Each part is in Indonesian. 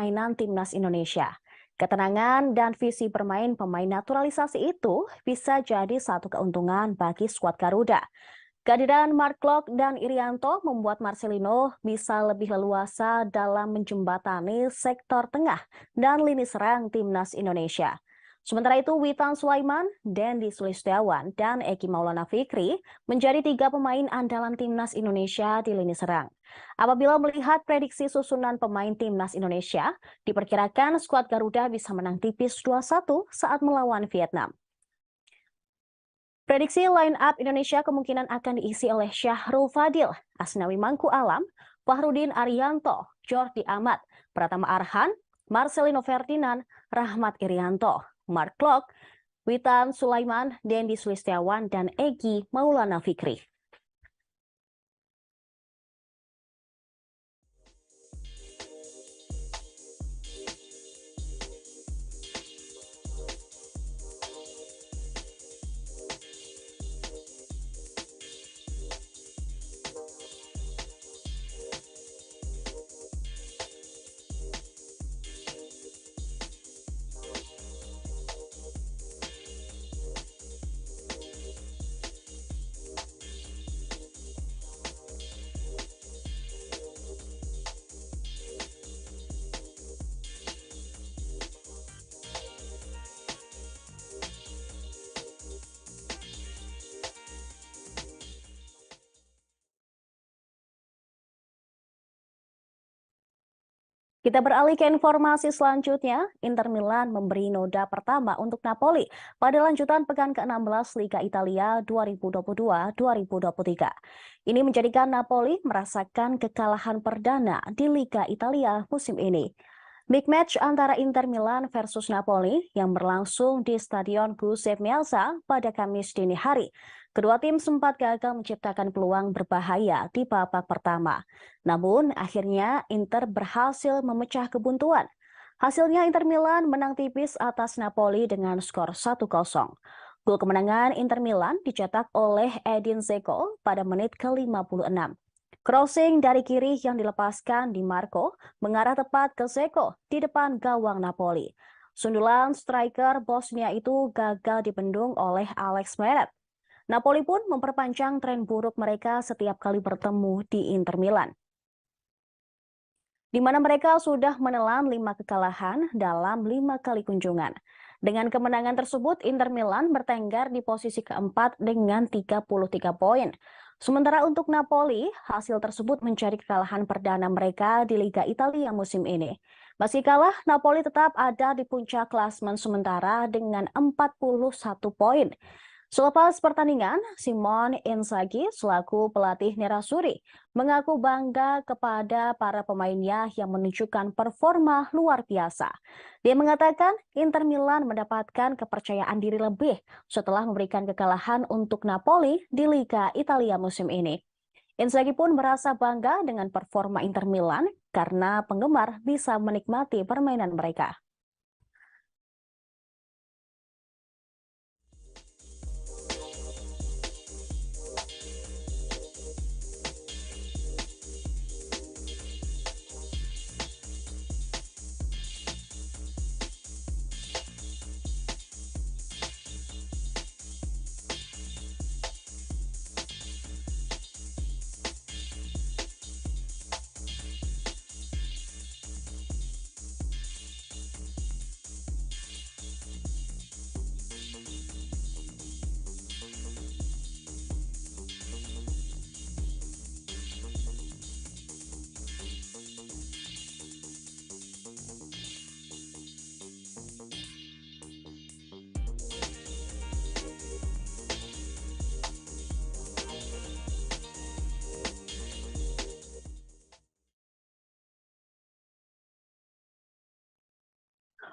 permainan timnas Indonesia. Ketenangan dan visi bermain pemain naturalisasi itu bisa jadi satu keuntungan bagi skuad Garuda. Kehadiran Mark Klok dan Irianto membuat Marcelino bisa lebih leluasa dalam menjembatani sektor tengah dan lini serang timnas Indonesia. Sementara itu, Witan Sulaiman, Dendi Sulistiawan, dan Eki Maulana Fikri menjadi 3 pemain andalan timnas Indonesia di lini serang. Apabila melihat prediksi susunan pemain timnas Indonesia, diperkirakan skuad Garuda bisa menang tipis 2-1 saat melawan Vietnam. Prediksi line up Indonesia kemungkinan akan diisi oleh Syahrul Fadil, Asnawi Mangku Alam, Fahrudin Arianto, Jordi Amat, Pratama Arhan, Marcelino Ferdinand, Rahmat Irianto, Mark Klok, Witan Sulaiman, Dendi Sulistiawan, dan Egi Maulana Fikri. Kita beralih ke informasi selanjutnya. Inter Milan memberi noda pertama untuk Napoli pada lanjutan pekan ke-16 Liga Italia 2022-2023. Ini menjadikan Napoli merasakan kekalahan perdana di Liga Italia musim ini. Big match antara Inter Milan versus Napoli yang berlangsung di Stadion Giuseppe Meazza pada Kamis dini hari. Kedua tim sempat gagal menciptakan peluang berbahaya di babak pertama. Namun, akhirnya Inter berhasil memecah kebuntuan. Hasilnya Inter Milan menang tipis atas Napoli dengan skor 1-0. Gol kemenangan Inter Milan dicetak oleh Edin Dzeko pada menit ke-56. Crossing dari kiri yang dilepaskan Di Marco mengarah tepat ke Dzeko di depan gawang Napoli. Sundulan striker Bosnia itu gagal dibendung oleh Alex Meret. Napoli pun memperpanjang tren buruk mereka setiap kali bertemu di Inter Milan, di mana mereka sudah menelan 5 kekalahan dalam 5 kali kunjungan. Dengan kemenangan tersebut, Inter Milan bertengger di posisi keempat dengan 33 poin. Sementara untuk Napoli, hasil tersebut menjadi kekalahan perdana mereka di Liga Italia musim ini. Meski kalah, Napoli tetap ada di puncak klasemen sementara dengan 41 poin. Selepas pertandingan, Simone Inzaghi selaku pelatih Nerazzurri mengaku bangga kepada para pemainnya yang menunjukkan performa luar biasa. Dia mengatakan Inter Milan mendapatkan kepercayaan diri lebih setelah memberikan kekalahan untuk Napoli di Liga Italia musim ini. Inzaghi pun merasa bangga dengan performa Inter Milan karena penggemar bisa menikmati permainan mereka.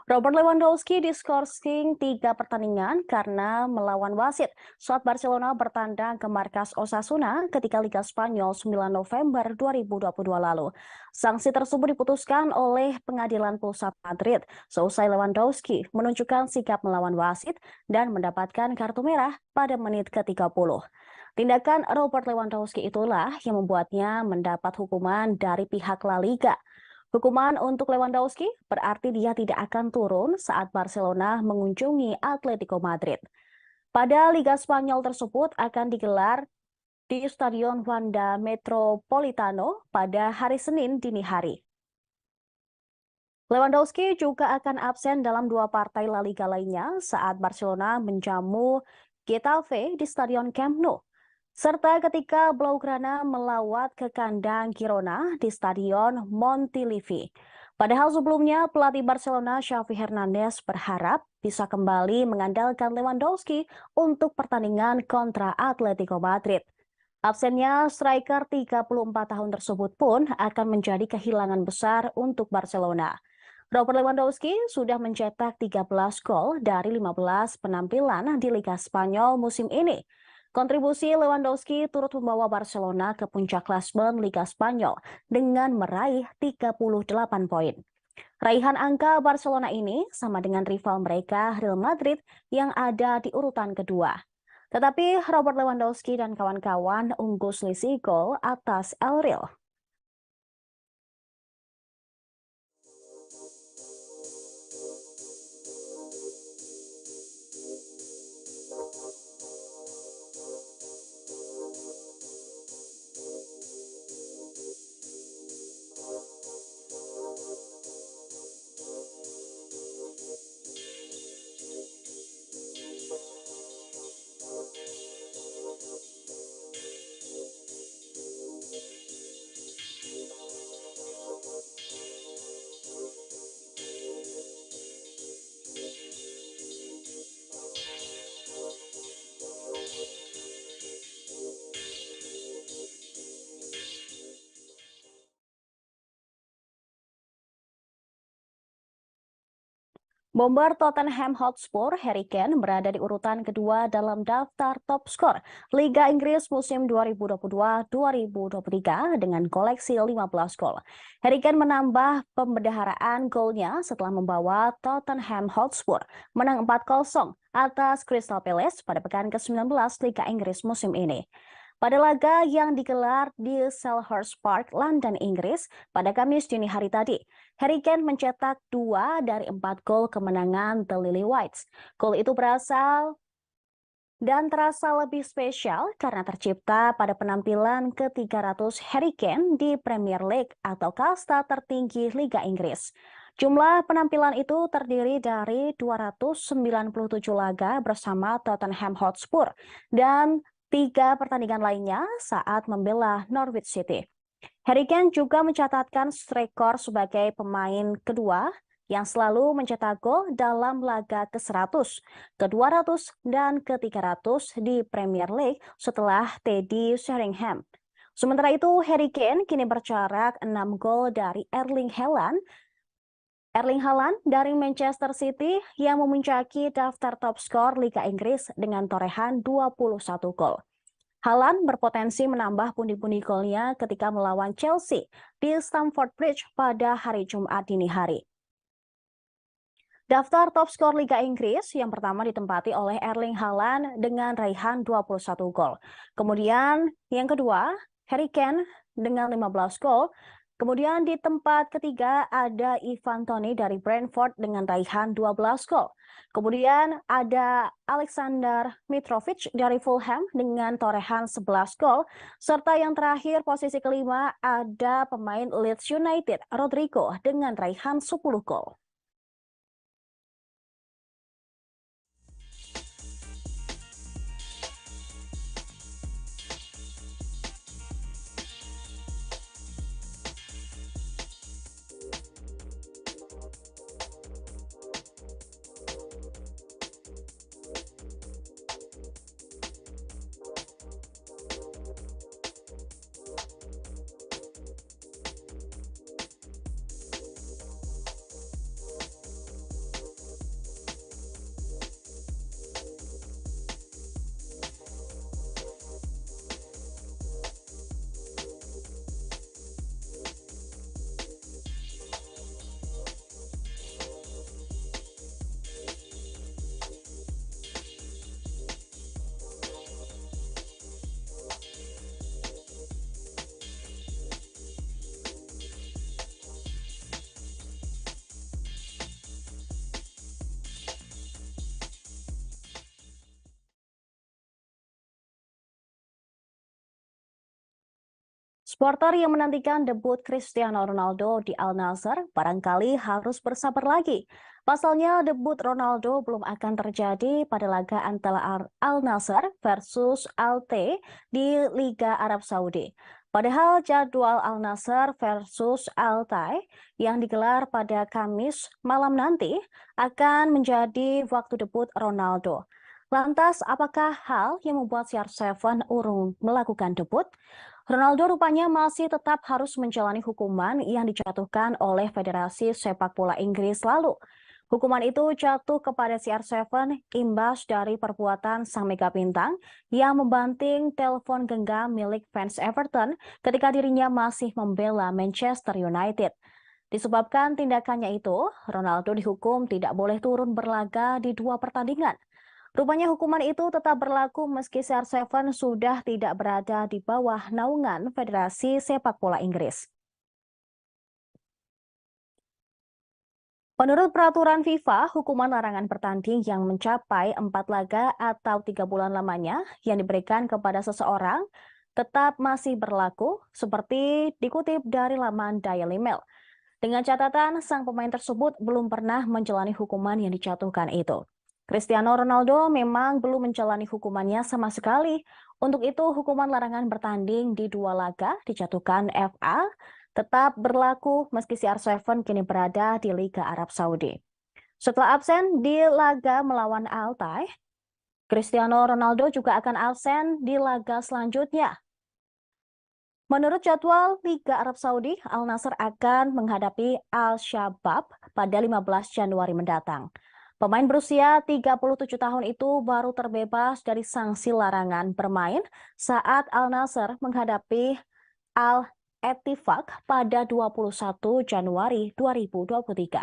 Robert Lewandowski diskorsing 3 pertandingan karena melawan wasit saat Barcelona bertandang ke markas Osasuna ketika Liga Spanyol 9 November 2022 lalu. Sanksi tersebut diputuskan oleh Pengadilan Pusat Madrid seusai Lewandowski menunjukkan sikap melawan wasit dan mendapatkan kartu merah pada menit ke-30. Tindakan Robert Lewandowski itulah yang membuatnya mendapat hukuman dari pihak La Liga. Hukuman untuk Lewandowski berarti dia tidak akan turun saat Barcelona mengunjungi Atletico Madrid. Pada Liga Spanyol tersebut akan digelar di Stadion Wanda Metropolitano pada hari Senin dini hari. Lewandowski juga akan absen dalam dua partai La Liga lainnya saat Barcelona menjamu Getafe di Stadion Camp Nou, serta ketika Blaugrana melawat ke kandang Girona di Stadion Montilivi. Padahal sebelumnya pelatih Barcelona Xavi Hernandez berharap bisa kembali mengandalkan Lewandowski untuk pertandingan kontra Atletico Madrid. Absennya striker 34 tahun tersebut pun akan menjadi kehilangan besar untuk Barcelona. Robert Lewandowski sudah mencetak 13 gol dari 15 penampilan di Liga Spanyol musim ini. Kontribusi Lewandowski turut membawa Barcelona ke puncak klasemen Liga Spanyol dengan meraih 38 poin. Raihan angka Barcelona ini sama dengan rival mereka Real Madrid yang ada di urutan kedua. Tetapi Robert Lewandowski dan kawan-kawan unggul selisih gol atas El Real. Bomber Tottenham Hotspur Harry Kane berada di urutan kedua dalam daftar top skor Liga Inggris musim 2022-2023 dengan koleksi 15 gol. Harry Kane menambah pembendaharaan golnya setelah membawa Tottenham Hotspur menang 4-0 atas Crystal Palace pada pekan ke-19 Liga Inggris musim ini. Pada laga yang digelar di Selhurst Park, London, Inggris pada Kamis dini hari tadi, Harry Kane mencetak 2 dari 4 gol kemenangan The Lily Whites. Gol itu berasal dan terasa lebih spesial karena tercipta pada penampilan ke-300 Harry Kane di Premier League atau kasta tertinggi Liga Inggris. Jumlah penampilan itu terdiri dari 297 laga bersama Tottenham Hotspur dan 3 pertandingan lainnya saat membela Norwich City. Harry Kane juga mencatatkan rekor sebagai pemain kedua yang selalu mencetak gol dalam laga ke-100, ke-200, dan ke-300 di Premier League setelah Teddy Sheringham. Sementara itu, Harry Kane kini berjarak 6 gol dari Erling Haaland dari Manchester City yang memuncaki daftar top skor Liga Inggris dengan torehan 21 gol. Haaland berpotensi menambah pundi-pundi golnya ketika melawan Chelsea di Stamford Bridge pada hari Jumat dini hari. Daftar top skor Liga Inggris yang pertama ditempati oleh Erling Haaland dengan raihan 21 gol. Kemudian yang kedua, Harry Kane dengan 15 gol. Kemudian di tempat ketiga ada Ivan Toney dari Brentford dengan raihan 12 gol. Kemudian ada Alexander Mitrovic dari Fulham dengan torehan 11 gol. Serta yang terakhir posisi kelima ada pemain Leeds United Rodrigo dengan raihan 10 gol. Supporter yang menantikan debut Cristiano Ronaldo di Al Nassr barangkali harus bersabar lagi. Pasalnya debut Ronaldo belum akan terjadi pada laga antara Al Nassr versus Al T di Liga Arab Saudi. Padahal jadwal Al Nassr versus Al Tay yang digelar pada Kamis malam nanti akan menjadi waktu debut Ronaldo. Lantas, apakah hal yang membuat CR7 urung melakukan debut? Ronaldo rupanya masih tetap harus menjalani hukuman yang dijatuhkan oleh Federasi Sepak Bola Inggris lalu. Hukuman itu jatuh kepada CR7 imbas dari perbuatan sang mega bintang yang membanting telepon genggam milik fans Everton ketika dirinya masih membela Manchester United. Disebabkan tindakannya itu, Ronaldo dihukum tidak boleh turun berlaga di 2 pertandingan. Rupanya hukuman itu tetap berlaku meski CR7 sudah tidak berada di bawah naungan Federasi Sepak Bola Inggris. Menurut peraturan FIFA, hukuman larangan bertanding yang mencapai 4 laga atau 3 bulan lamanya yang diberikan kepada seseorang tetap masih berlaku seperti dikutip dari laman Daily Mail. Dengan catatan, sang pemain tersebut belum pernah menjalani hukuman yang dijatuhkan itu. Cristiano Ronaldo memang belum menjalani hukumannya sama sekali. Untuk itu, hukuman larangan bertanding di 2 laga dijatuhkan FA tetap berlaku meski CR7 kini berada di Liga Arab Saudi. Setelah absen di laga melawan Al Tay, Cristiano Ronaldo juga akan absen di laga selanjutnya. Menurut jadwal Liga Arab Saudi, Al Nassr akan menghadapi Al-Shabaab pada 15 Januari mendatang. Pemain berusia 37 tahun itu baru terbebas dari sanksi larangan bermain saat Al Nassr menghadapi Al-Ettifaq pada 21 Januari 2023.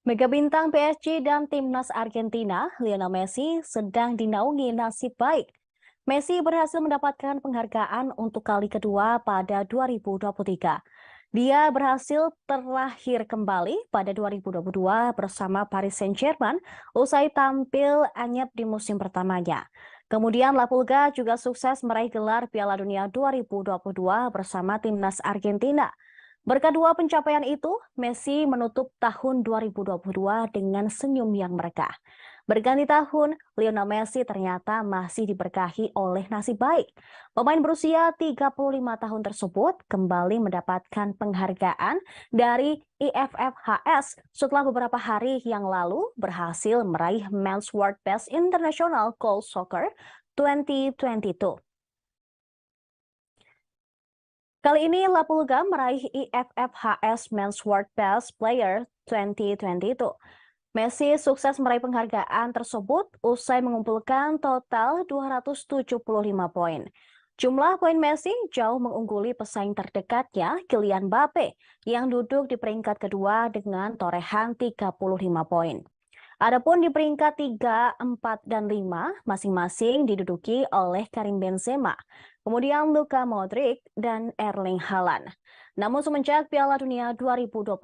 Mega bintang PSG dan timnas Argentina, Lionel Messi, sedang dinaungi nasib baik. Messi berhasil mendapatkan penghargaan untuk kali kedua pada 2023. Dia berhasil terlahir kembali pada 2022 bersama Paris Saint-Germain usai tampil anyep di musim pertamanya. Kemudian La Pulga juga sukses meraih gelar Piala Dunia 2022 bersama timnas Argentina. Berkat dua pencapaian itu, Messi menutup tahun 2022 dengan senyum yang merekah. Berganti tahun, Lionel Messi ternyata masih diberkahi oleh nasib baik. Pemain berusia 35 tahun tersebut kembali mendapatkan penghargaan dari IFFHS setelah beberapa hari yang lalu berhasil meraih Men's World Best International Goal Soccer 2022. Kali ini La Pulga meraih IFFHS Men's World Best Player 2022. Messi sukses meraih penghargaan tersebut usai mengumpulkan total 275 poin. Jumlah poin Messi jauh mengungguli pesaing terdekatnya Kylian Mbappe yang duduk di peringkat kedua dengan torehan 35 poin. Adapun di peringkat 3, 4, dan 5 masing-masing diduduki oleh Karim Benzema, kemudian Luka Modric, dan Erling Haaland. Namun semenjak Piala Dunia 2022,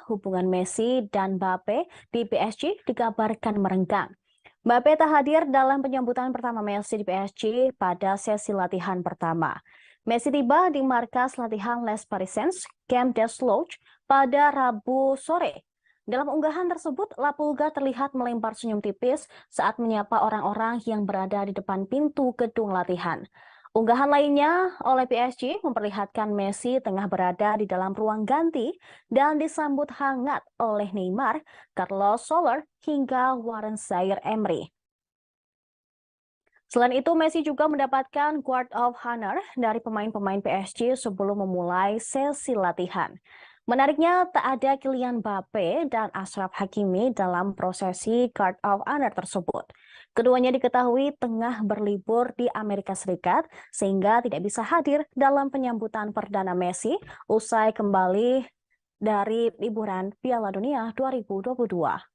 hubungan Messi dan Mbappe di PSG dikabarkan merenggang. Mbappe tak hadir dalam penyambutan pertama Messi di PSG pada sesi latihan pertama. Messi tiba di markas latihan Les Parisiens, Camp des Lodge, pada Rabu sore. Dalam unggahan tersebut, La Pulga terlihat melempar senyum tipis saat menyapa orang-orang yang berada di depan pintu gedung latihan. Unggahan lainnya oleh PSG memperlihatkan Messi tengah berada di dalam ruang ganti dan disambut hangat oleh Neymar, Carlos Soler, hingga Warren Zaïre-Emery. Selain itu, Messi juga mendapatkan Guard of Honor dari pemain-pemain PSG sebelum memulai sesi latihan. Menariknya, tak ada Kylian Mbappe dan Achraf Hakimi dalam prosesi Guard of Honor tersebut. Keduanya diketahui tengah berlibur di Amerika Serikat sehingga tidak bisa hadir dalam penyambutan perdana Messi usai kembali dari liburan Piala Dunia 2022.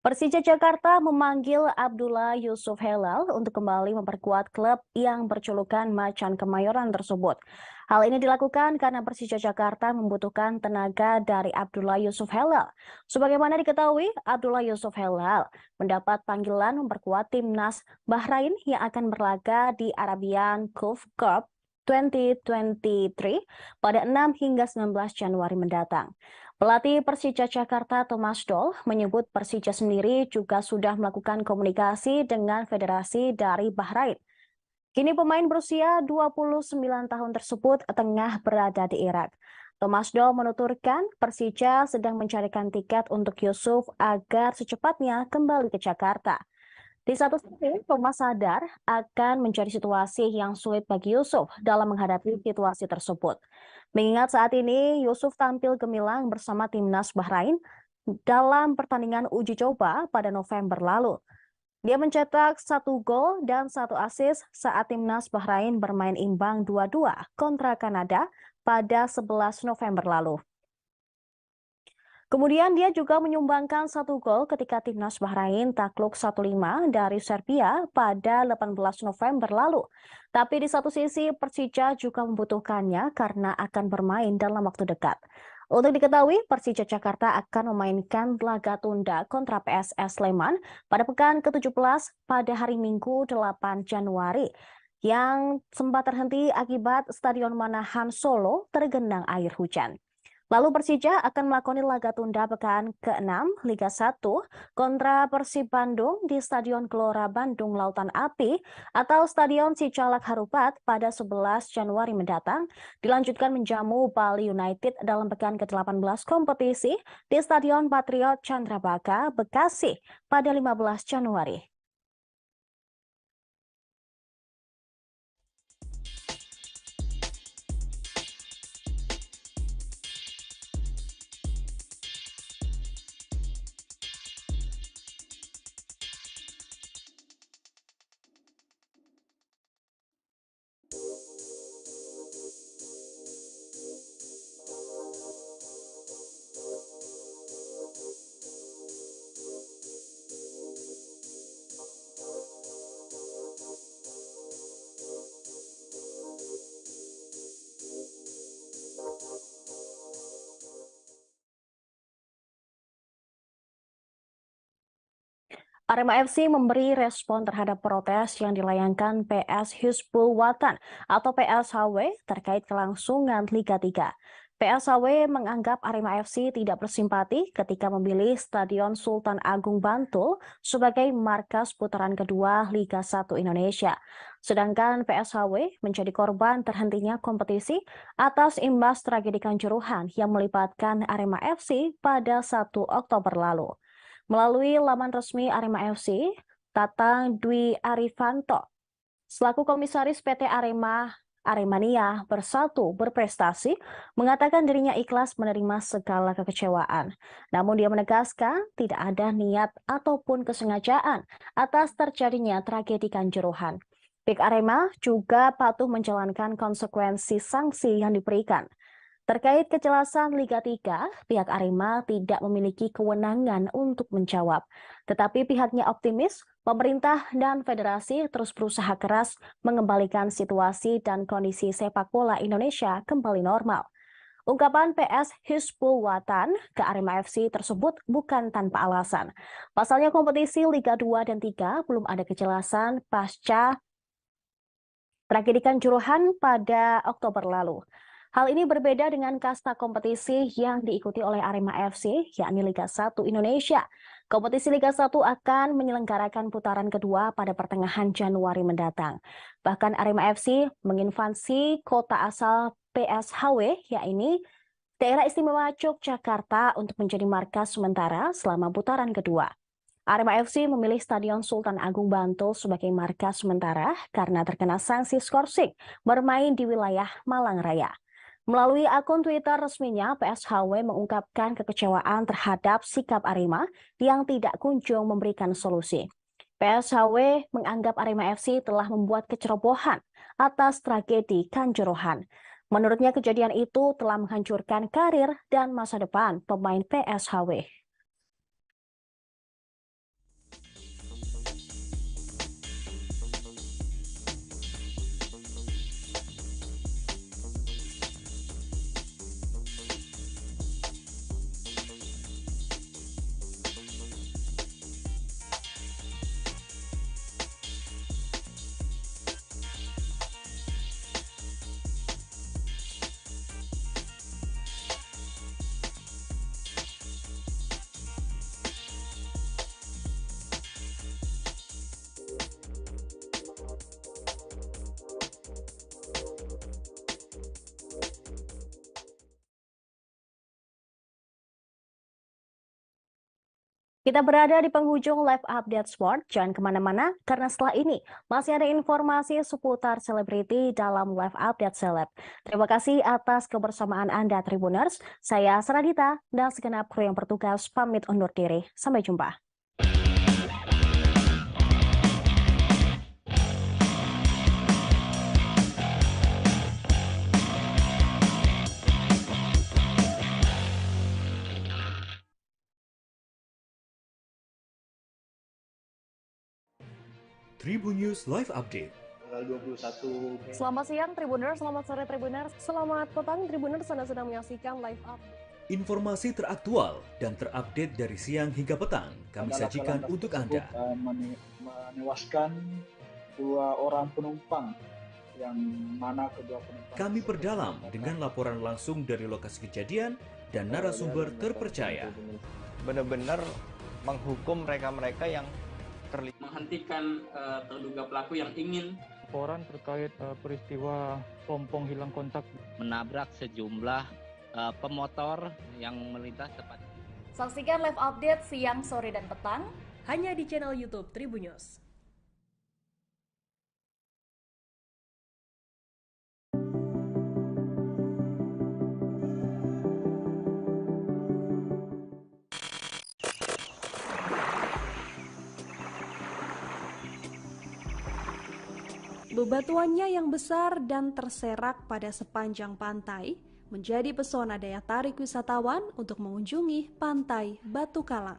Persija Jakarta memanggil Abdullah Yusuf Helal untuk kembali memperkuat klub yang berjulukan Macan Kemayoran tersebut. Hal ini dilakukan karena Persija Jakarta membutuhkan tenaga dari Abdullah Yusuf Helal. Sebagaimana diketahui, Abdullah Yusuf Helal mendapat panggilan memperkuat timnas Bahrain yang akan berlaga di Arabian Gulf Cup 2023 pada 6 hingga 19 Januari mendatang. Pelatih Persija Jakarta Thomas Doll menyebut Persija sendiri juga sudah melakukan komunikasi dengan federasi dari Bahrain. Kini pemain berusia 29 tahun tersebut tengah berada di Irak. Thomas Doll menuturkan Persija sedang mencarikan tiket untuk Yusuf agar secepatnya kembali ke Jakarta. Di satu sisi, Thomas sadar akan menjadi situasi yang sulit bagi Yusuf dalam menghadapi situasi tersebut. Mengingat saat ini Yusuf tampil gemilang bersama timnas Bahrain dalam pertandingan uji coba pada November lalu. Dia mencetak 1 gol dan 1 assist saat timnas Bahrain bermain imbang 2-2 kontra Kanada pada 11 November lalu. Kemudian dia juga menyumbangkan 1 gol ketika timnas Bahrain takluk 1-5 dari Serbia pada 18 November lalu. Tapi di satu sisi Persija juga membutuhkannya karena akan bermain dalam waktu dekat. Untuk diketahui, Persija Jakarta akan memainkan laga tunda kontra PSS Sleman pada pekan ke-17 pada hari Minggu 8 Januari yang sempat terhenti akibat Stadion Manahan Solo tergenang air hujan. Lalu Persija akan melakoni laga tunda pekan ke-6 Liga 1 kontra Persib Bandung di Stadion Gelora Bandung Lautan Api atau Stadion Sicalak Harupat pada 11 Januari mendatang, dilanjutkan menjamu Bali United dalam pekan ke-18 kompetisi di Stadion Patriot Candrabaga, Bekasi pada 15 Januari. Arema FC memberi respon terhadap protes yang dilayangkan PS Hizbul Wathan atau PSHW terkait kelangsungan Liga 3. PSHW menganggap Arema FC tidak bersimpati ketika memilih Stadion Sultan Agung Bantul sebagai markas putaran kedua Liga 1 Indonesia. Sedangkan PSHW menjadi korban terhentinya kompetisi atas imbas tragedi Kanjuruhan yang melibatkan Arema FC pada 1 Oktober lalu. Melalui laman resmi Arema FC, Tatang Dwi Arifanto, selaku komisaris PT Aremania Bersatu Berprestasi, mengatakan dirinya ikhlas menerima segala kekecewaan. Namun dia menegaskan tidak ada niat ataupun kesengajaan atas terjadinya tragedi Kanjuruhan. Pihak Arema juga patuh menjalankan konsekuensi sanksi yang diberikan. Terkait kejelasan Liga 3, pihak Arema tidak memiliki kewenangan untuk menjawab. Tetapi pihaknya optimis, pemerintah dan federasi terus berusaha keras mengembalikan situasi dan kondisi sepak bola Indonesia kembali normal. Ungkapan PS Hizbul Wathan ke Arema FC tersebut bukan tanpa alasan. Pasalnya kompetisi Liga 2 dan 3 belum ada kejelasan pasca tragedi Kanjuruhan pada Oktober lalu. Hal ini berbeda dengan kasta kompetisi yang diikuti oleh Arema FC, yakni Liga 1 Indonesia. Kompetisi Liga 1 akan menyelenggarakan putaran kedua pada pertengahan Januari mendatang. Bahkan Arema FC menginvasi kota asal PSHW, yakni Daerah Istimewa Yogyakarta untuk menjadi markas sementara selama putaran kedua. Arema FC memilih Stadion Sultan Agung Bantul sebagai markas sementara karena terkena sanksi skorsing bermain di wilayah Malang Raya. Melalui akun Twitter resminya, PSHW mengungkapkan kekecewaan terhadap sikap Arema yang tidak kunjung memberikan solusi. PSHW menganggap Arema FC telah membuat kecerobohan atas tragedi Kanjuruhan. Menurutnya kejadian itu telah menghancurkan karir dan masa depan pemain PSHW. Kita berada di penghujung live update sport, jangan kemana-mana karena setelah ini masih ada informasi seputar selebriti dalam live update seleb. Terima kasih atas kebersamaan Anda Tribuners, saya Saradita dan segenap kru yang bertugas pamit undur diri. Sampai jumpa. Tribun News Live Update. Tanggal 21. Selamat siang Tribuners, selamat sore Tribuners, selamat petang Tribuners, Anda sedang menyaksikan live update. Informasi teraktual dan terupdate dari siang hingga petang kami sajikan untuk Anda. Menewaskan 2 orang penumpang, yang mana kedua penumpang. Kami perdalam dengan laporan langsung dari lokasi kejadian dan narasumber terpercaya. Benar-benar menghukum mereka-mereka yang menghentikan terduga pelaku yang ingin laporan terkait peristiwa pompong hilang kontak menabrak sejumlah pemotor yang melintas tepat. Saksikan live update siang, sore, dan petang hanya di channel YouTube Tribun News. Bebatuannya yang besar dan terserak pada sepanjang pantai menjadi pesona daya tarik wisatawan untuk mengunjungi pantai Batu Kalang.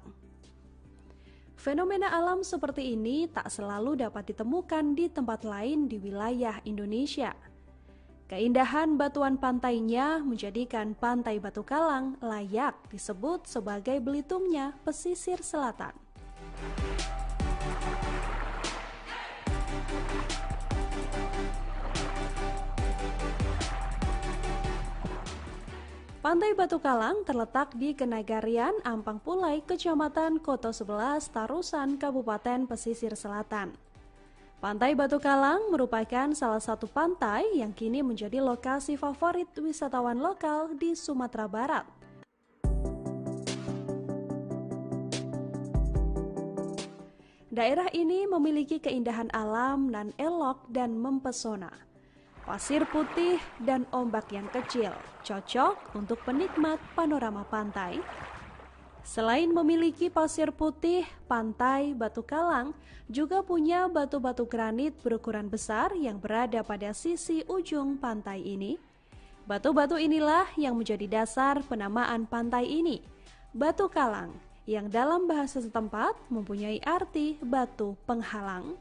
Fenomena alam seperti ini tak selalu dapat ditemukan di tempat lain di wilayah Indonesia. Keindahan batuan pantainya menjadikan Pantai Batu Kalang layak disebut sebagai Belitungnya pesisir selatan. Pantai Batu Kalang terletak di Kenagarian, Ampang Pulai, Kecamatan Koto 11, Tarusan, Kabupaten Pesisir Selatan. Pantai Batu Kalang merupakan salah satu pantai yang kini menjadi lokasi favorit wisatawan lokal di Sumatera Barat. Daerah ini memiliki keindahan alam nan elok dan mempesona. Pasir putih dan ombak yang kecil, cocok untuk penikmat panorama pantai. Selain memiliki pasir putih, Pantai Batu Kalang juga punya batu-batu granit berukuran besar yang berada pada sisi ujung pantai ini. Batu-batu inilah yang menjadi dasar penamaan pantai ini, Batu Kalang, yang dalam bahasa setempat mempunyai arti batu penghalang.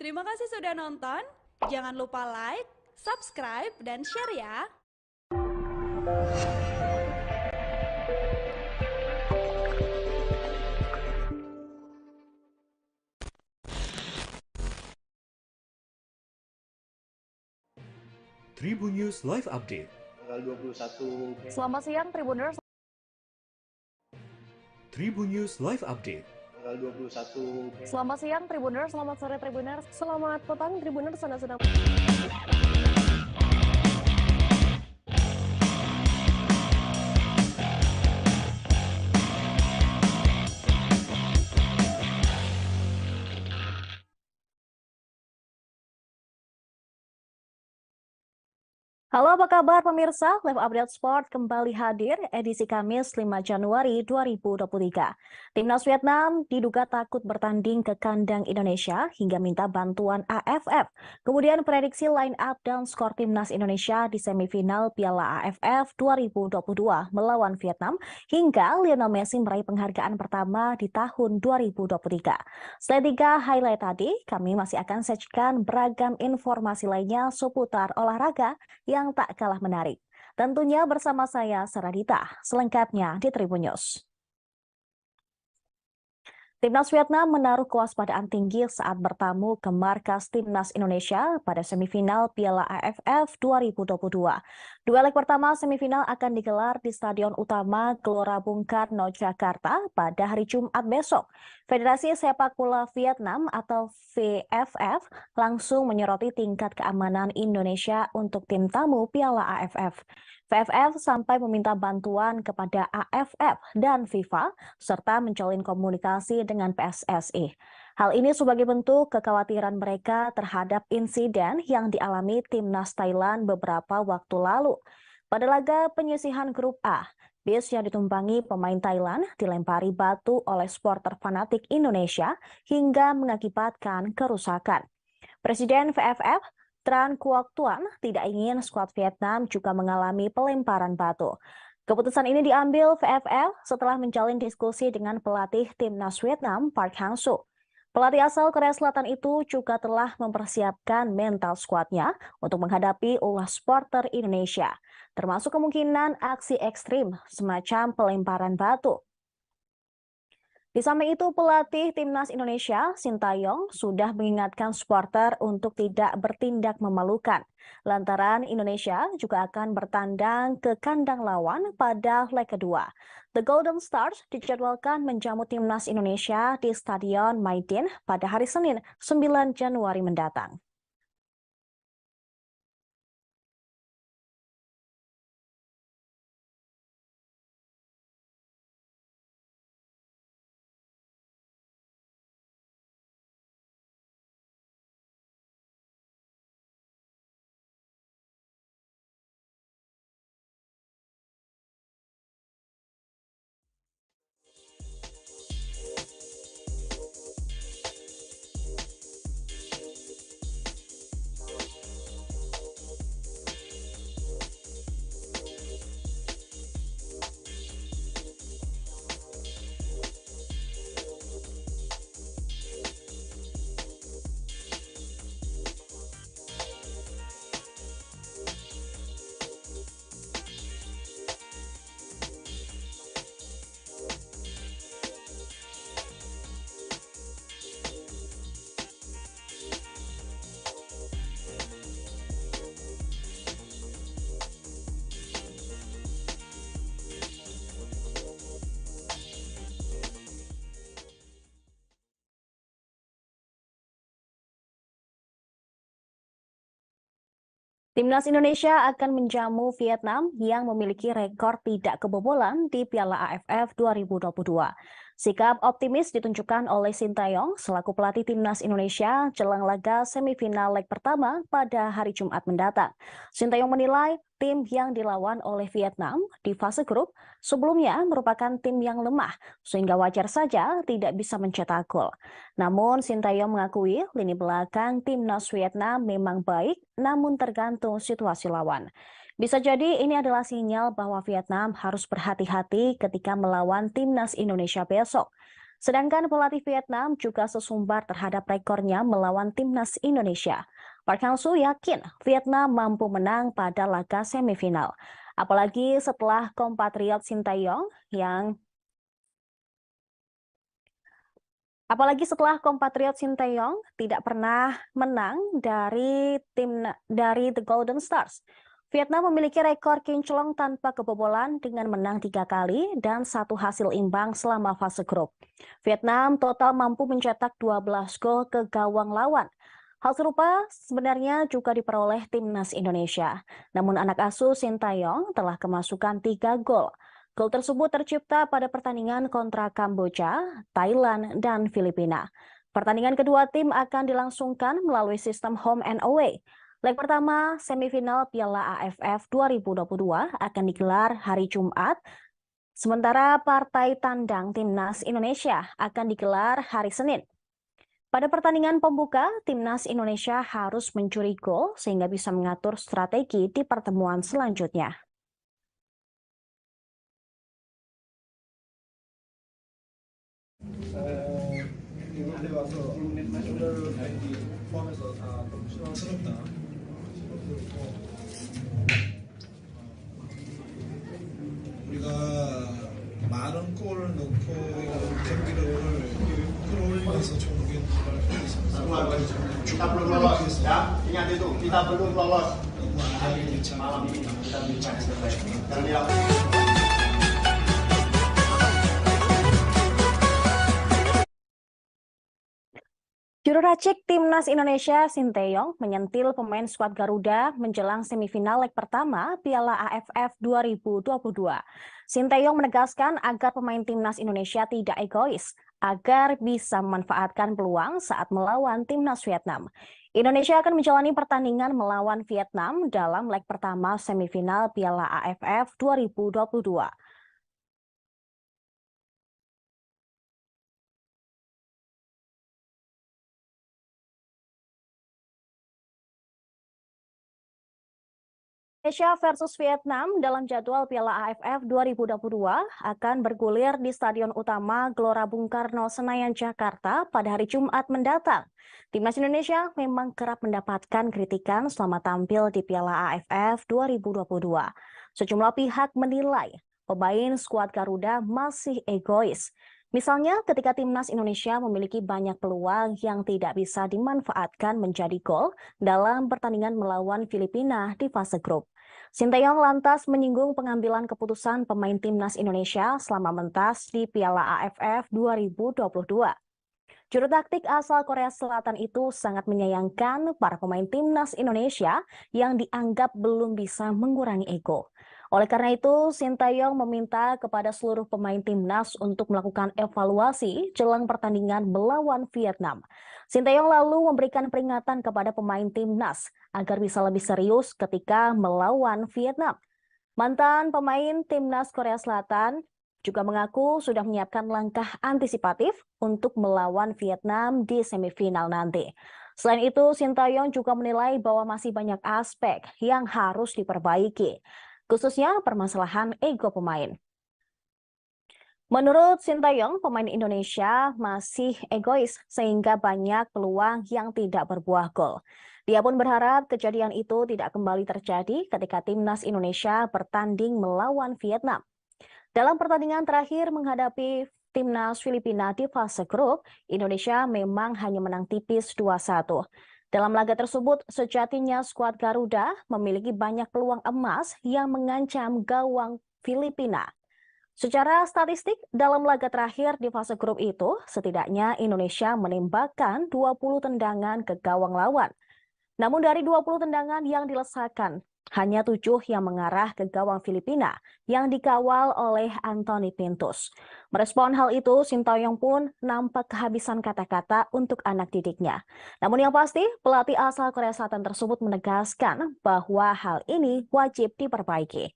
Terima kasih sudah nonton. Jangan lupa like, subscribe, dan share ya. Tribun News Live Update. Tanggal 21 Selamat siang Tribuners. Tribun News Live Update. tanggal 21 Selamat siang Tribuners, selamat sore Tribuners, selamat petang Tribuners, Anda sedang Halo, apa kabar pemirsa? Live Update Sport kembali hadir edisi Kamis 5 Januari 2023. Timnas Vietnam diduga takut bertanding ke kandang Indonesia hingga minta bantuan AFF. Kemudian prediksi line up dan skor Timnas Indonesia di semifinal Piala AFF 2022 melawan Vietnam hingga Lionel Messi meraih penghargaan pertama di tahun 2023. Selain 3 highlight tadi, kami masih akan sajikan beragam informasi lainnya seputar olahraga yang tak kalah menarik. Tentunya bersama saya, Saradita. Selengkapnya di Tribun News. Timnas Vietnam menaruh kewaspadaan tinggi saat bertamu ke markas Timnas Indonesia pada semifinal Piala AFF 2022. Dua leg pertama semifinal akan digelar di Stadion Utama Gelora Bung Karno, Jakarta pada hari Jumat besok. Federasi Sepak Bola Vietnam atau VFF langsung menyoroti tingkat keamanan Indonesia untuk tim tamu Piala AFF. VFF sampai meminta bantuan kepada AFF dan FIFA serta menjalin komunikasi dengan PSSI. Hal ini sebagai bentuk kekhawatiran mereka terhadap insiden yang dialami Timnas Thailand beberapa waktu lalu. Pada laga penyisihan grup A, bis yang ditumpangi pemain Thailand dilempari batu oleh supporter fanatik Indonesia hingga mengakibatkan kerusakan. Presiden VFF Tran Quoc Tuan tidak ingin skuad Vietnam juga mengalami pelemparan batu. Keputusan ini diambil VFF setelah menjalin diskusi dengan pelatih Timnas Vietnam Park Hang-seo. Pelatih asal Korea Selatan itu juga telah mempersiapkan mental skuadnya untuk menghadapi ulah supporter Indonesia, termasuk kemungkinan aksi ekstrim semacam pelemparan batu. Di samping itu, pelatih Timnas Indonesia, Sintayong, sudah mengingatkan supporter untuk tidak bertindak memalukan. Lantaran Indonesia juga akan bertandang ke kandang lawan pada leg kedua. The Golden Stars dijadwalkan menjamu Timnas Indonesia di Stadion Maidin pada hari Senin 9 Januari mendatang. Timnas Indonesia akan menjamu Vietnam yang memiliki rekor tidak kebobolan di Piala AFF 2022. Sikap optimis ditunjukkan oleh Sintayong selaku pelatih Timnas Indonesia jelang laga semifinal leg pertama pada hari Jumat mendatang. Sintayong menilai tim yang dilawan oleh Vietnam di fase grup sebelumnya merupakan tim yang lemah sehingga wajar saja tidak bisa mencetak gol. Namun Sintayong mengakui lini belakang Timnas Vietnam memang baik namun tergantung situasi lawan. Bisa jadi ini adalah sinyal bahwa Vietnam harus berhati-hati ketika melawan Timnas Indonesia besok. Sedangkan pelatih Vietnam juga sesumbar terhadap rekornya melawan timnas Indonesia. Park Hang-soo yakin Vietnam mampu menang pada laga semifinal. Apalagi setelah kompatriot Sintayong tidak pernah menang dari The Golden Stars. Vietnam memiliki rekor kinclong tanpa kebobolan dengan menang 3 kali dan 1 hasil imbang selama fase grup. Vietnam total mampu mencetak 12 gol ke gawang lawan. Hal serupa sebenarnya juga diperoleh timnas Indonesia. Namun anak asuh Sintayong telah kemasukan 3 gol. Gol tersebut tercipta pada pertandingan kontra Kamboja, Thailand, dan Filipina. Pertandingan kedua tim akan dilangsungkan melalui sistem home and away. Leg pertama semifinal Piala AFF 2022 akan digelar hari Jumat, sementara partai tandang timnas Indonesia akan digelar hari Senin. Pada pertandingan pembuka, timnas Indonesia harus mencuri gol sehingga bisa mengatur strategi di pertemuan selanjutnya. 이번에 와서 오늘 경기 포함해서 다 너무 실망스럽다. 우리가 많은 골을 넣고 경기를 끌어올리면서 종국인 kita belum lolos ya, ingat itu kita belum lolos. Juru racik timnas Indonesia Sintayong menyentil pemain skuad Garuda menjelang semifinal leg pertama Piala AFF 2022. Sintayong menegaskan agar pemain timnas Indonesia tidak egois, agar bisa memanfaatkan peluang saat melawan timnas Vietnam. Indonesia akan menjalani pertandingan melawan Vietnam dalam leg pertama semifinal Piala AFF 2022. Indonesia versus Vietnam dalam jadwal Piala AFF 2022 akan bergulir di Stadion Utama Gelora Bung Karno, Senayan, Jakarta pada hari Jumat mendatang. Timnas Indonesia memang kerap mendapatkan kritikan selama tampil di Piala AFF 2022. Sejumlah pihak menilai pemain skuad Garuda masih egois. Misalnya ketika timnas Indonesia memiliki banyak peluang yang tidak bisa dimanfaatkan menjadi gol dalam pertandingan melawan Filipina di fase grup. Sintayong lantas menyinggung pengambilan keputusan pemain timnas Indonesia selama mentas di Piala AFF 2022. Juru taktik asal Korea Selatan itu sangat menyayangkan para pemain timnas Indonesia yang dianggap belum bisa mengurangi ego. Oleh karena itu, Sintayong meminta kepada seluruh pemain timnas untuk melakukan evaluasi jelang pertandingan melawan Vietnam. Sintayong lalu memberikan peringatan kepada pemain timnas agar bisa lebih serius ketika melawan Vietnam. Mantan pemain timnas Korea Selatan juga mengaku sudah menyiapkan langkah antisipatif untuk melawan Vietnam di semifinal nanti. Selain itu, Sintayong juga menilai bahwa masih banyak aspek yang harus diperbaiki, khususnya permasalahan ego pemain. Menurut Sintayong, pemain Indonesia masih egois sehingga banyak peluang yang tidak berbuah gol. Dia pun berharap kejadian itu tidak kembali terjadi ketika timnas Indonesia bertanding melawan Vietnam. Dalam pertandingan terakhir menghadapi timnas Filipina di fase grup, Indonesia memang hanya menang tipis 2-1. Dalam laga tersebut, sejatinya skuad Garuda memiliki banyak peluang emas yang mengancam gawang Filipina. Secara statistik, dalam laga terakhir di fase grup itu, setidaknya Indonesia menembakkan 20 tendangan ke gawang lawan. Namun dari 20 tendangan yang dilesakan, hanya 7 yang mengarah ke gawang Filipina yang dikawal oleh Anthony Pintus. Merespon hal itu, Sintayong pun nampak kehabisan kata-kata untuk anak didiknya. Namun yang pasti, pelatih asal Korea Selatan tersebut menegaskan bahwa hal ini wajib diperbaiki.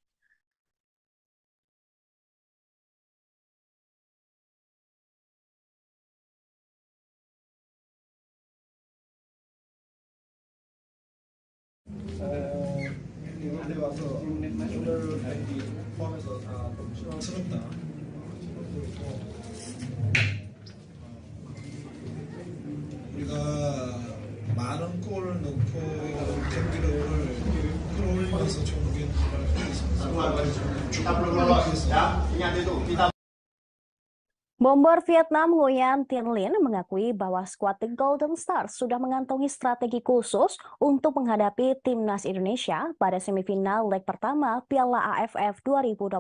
이번에 와서 오늘 경기 포함해서 다 너무 실망스럽다. 경기력을 끌어올리면서 좋은 경기를 할 수 있습니다. Kita belum lolos ya. Ingat itu, kita Bomber Vietnam Nguyen Tin Lin mengakui bahwa skuad The Golden Stars sudah mengantongi strategi khusus untuk menghadapi timnas Indonesia pada semifinal leg pertama Piala AFF 2022.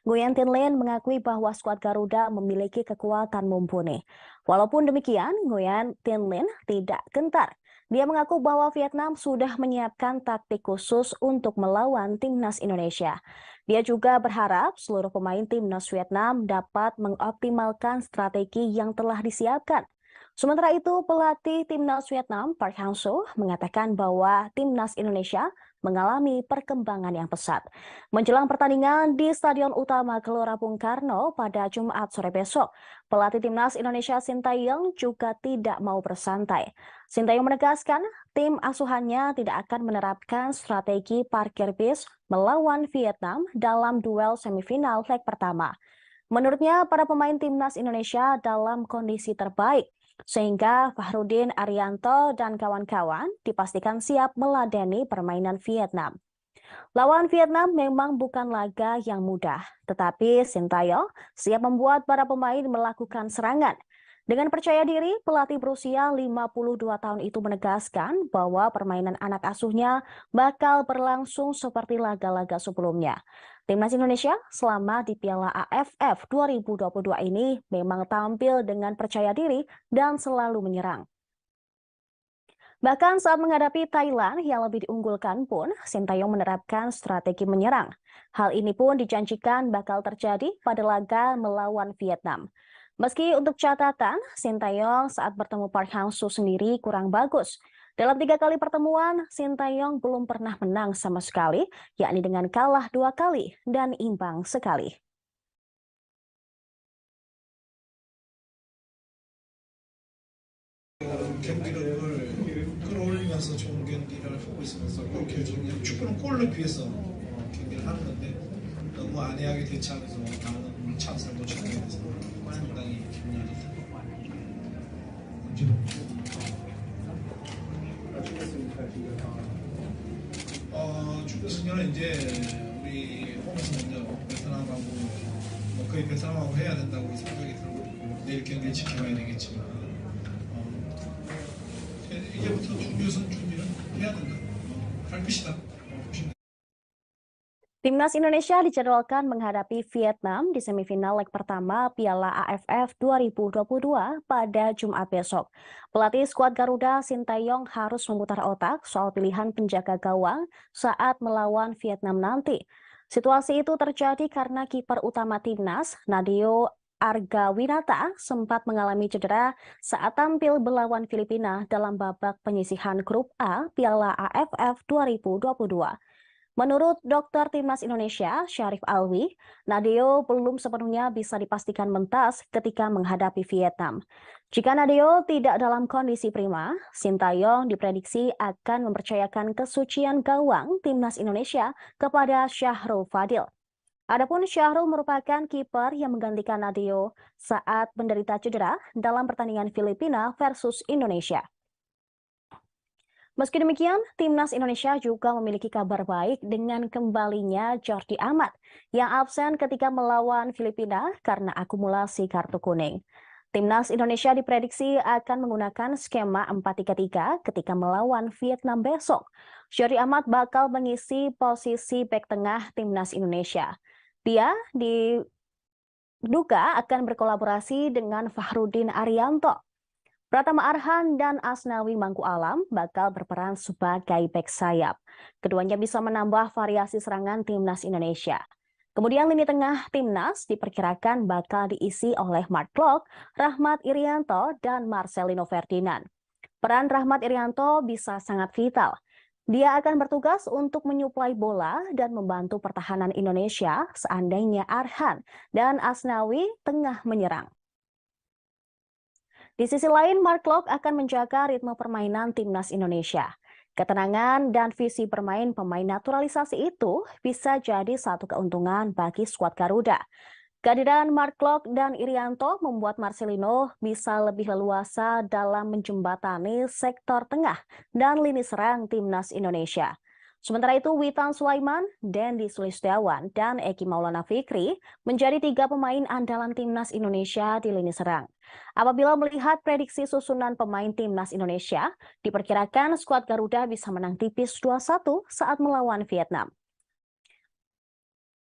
Nguyen Tin Lin mengakui bahwa skuad Garuda memiliki kekuatan mumpuni. Walaupun demikian, Nguyen Tin Lin tidak gentar. Dia mengaku bahwa Vietnam sudah menyiapkan taktik khusus untuk melawan timnas Indonesia. Dia juga berharap seluruh pemain timnas Vietnam dapat mengoptimalkan strategi yang telah disiapkan. Sementara itu, pelatih timnas Vietnam Park Hang-seo mengatakan bahwa timnas Indonesia mengalami perkembangan yang pesat. Menjelang pertandingan di Stadion Utama Gelora Bung Karno pada Jumat sore besok, pelatih timnas Indonesia Sintayong juga tidak mau bersantai. Sintayong menegaskan tim asuhannya tidak akan menerapkan strategi parkir bis melawan Vietnam dalam duel semifinal leg pertama. Menurutnya, para pemain timnas Indonesia dalam kondisi terbaik, sehingga Fahrudin Arianto dan kawan-kawan dipastikan siap meladeni permainan Vietnam. Lawan Vietnam memang bukan laga yang mudah, tetapi Sintayong siap membuat para pemain melakukan serangan. Dengan percaya diri, pelatih berusia 52 tahun itu menegaskan bahwa permainan anak asuhnya bakal berlangsung seperti laga-laga sebelumnya. Timnas Indonesia selama di Piala AFF 2022 ini memang tampil dengan percaya diri dan selalu menyerang. Bahkan saat menghadapi Thailand yang lebih diunggulkan pun, Sintayong menerapkan strategi menyerang. Hal ini pun dijanjikan bakal terjadi pada laga melawan Vietnam. Meski untuk catatan, Sintayong saat bertemu Park Hang-seo sendiri kurang bagus. Dalam 3 kali pertemuan, Sintayong belum pernah menang sama sekali, yakni dengan kalah 2 kali dan imbang sekali. 경기력을 끌어올리면서 좋은 경기를 하고 있으면서 그렇게 중요한 축구는 골을 위해서 경기를 하는 건데 너무 안해하게 대처하면서 많은 찬스를 놓치게 돼서 상당히 기분이 축구 승리는 이제 우리 홈에서 먼저 베트남하고 거의 베트남하고 해야 된다고 생각이 들고 있고 내일 경기를 지켜봐야 되겠지만 이제부터 준비선 준비를 해야 된다. 할 것이다. Timnas Indonesia dijadwalkan menghadapi Vietnam di semifinal leg pertama Piala AFF 2022 pada Jumat besok. Pelatih skuad Garuda Sintayong harus memutar otak soal pilihan penjaga gawang saat melawan Vietnam nanti. Situasi itu terjadi karena kiper utama timnas, Nadeo Argawinata, sempat mengalami cedera saat tampil melawan Filipina dalam babak penyisihan grup A Piala AFF 2022. Menurut dokter timnas Indonesia, Syarif Alwi, Nadeo belum sepenuhnya bisa dipastikan mentas ketika menghadapi Vietnam. Jika Nadeo tidak dalam kondisi prima, Sintayong diprediksi akan mempercayakan kesucian gawang timnas Indonesia kepada Syahrul Fadil. Adapun Syahrul merupakan kiper yang menggantikan Nadeo saat menderita cedera dalam pertandingan Filipina versus Indonesia. Meski demikian, timnas Indonesia juga memiliki kabar baik dengan kembalinya Jordi Amat yang absen ketika melawan Filipina karena akumulasi kartu kuning. Timnas Indonesia diprediksi akan menggunakan skema 4-3-3 ketika melawan Vietnam besok. Jordi Amat bakal mengisi posisi bek tengah timnas Indonesia. Dia diduga akan berkolaborasi dengan Fahrudin Arianto. Pratama Arhan dan Asnawi Mangku Alam bakal berperan sebagai bek sayap. Keduanya bisa menambah variasi serangan timnas Indonesia. Kemudian lini tengah timnas diperkirakan bakal diisi oleh Mark Klok, Rahmat Irianto, dan Marcelino Ferdinand. Peran Rahmat Irianto bisa sangat vital. Dia akan bertugas untuk menyuplai bola dan membantu pertahanan Indonesia seandainya Arhan dan Asnawi tengah menyerang. Di sisi lain, Mark Klok akan menjaga ritme permainan timnas Indonesia. Ketenangan dan visi bermain pemain naturalisasi itu bisa jadi satu keuntungan bagi skuad Garuda. Kehadiran Mark Klok dan Irianto membuat Marcelino bisa lebih leluasa dalam menjembatani sektor tengah dan lini serang timnas Indonesia. Sementara itu, Witan Sulaiman, Dendi Sulistiawan, dan Eki Maulana Fikri menjadi 3 pemain andalan timnas Indonesia di lini serang. Apabila melihat prediksi susunan pemain timnas Indonesia, diperkirakan skuad Garuda bisa menang tipis 2-1 saat melawan Vietnam.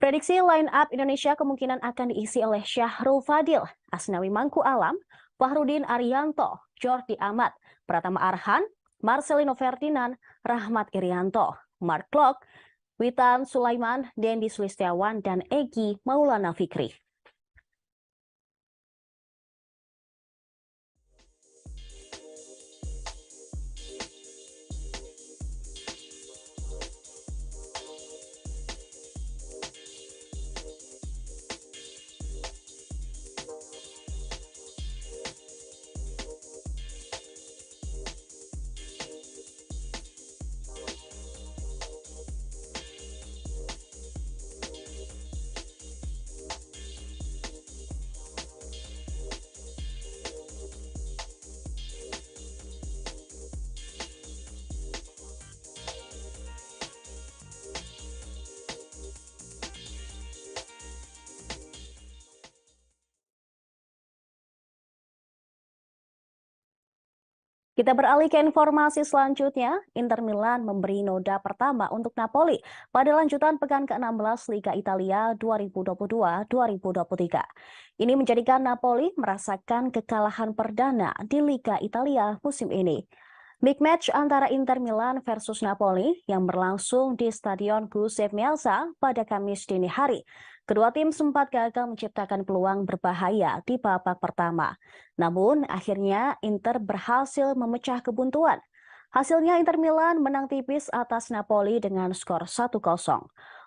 Prediksi line up Indonesia kemungkinan akan diisi oleh Syahrul Fadil, Asnawi Mangku Alam, Fahrudin Arianto, Jordi Amat, Pratama Arhan, Marcelino Ferdinand, Rahmat Irianto, Mark Klok, Witan Sulaiman, Dendi Sulistiawan, dan Egi Maulana Fikri. Kita beralih ke informasi selanjutnya. Inter Milan memberi noda pertama untuk Napoli pada lanjutan pekan ke-16 Liga Italia 2022-2023. Ini menjadikan Napoli merasakan kekalahan perdana di Liga Italia musim ini. Big match antara Inter Milan versus Napoli yang berlangsung di Stadion Giuseppe Meazza pada Kamis dini hari. Kedua tim sempat gagal menciptakan peluang berbahaya di babak pertama. Namun, akhirnya Inter berhasil memecah kebuntuan. Hasilnya Inter Milan menang tipis atas Napoli dengan skor 1-0.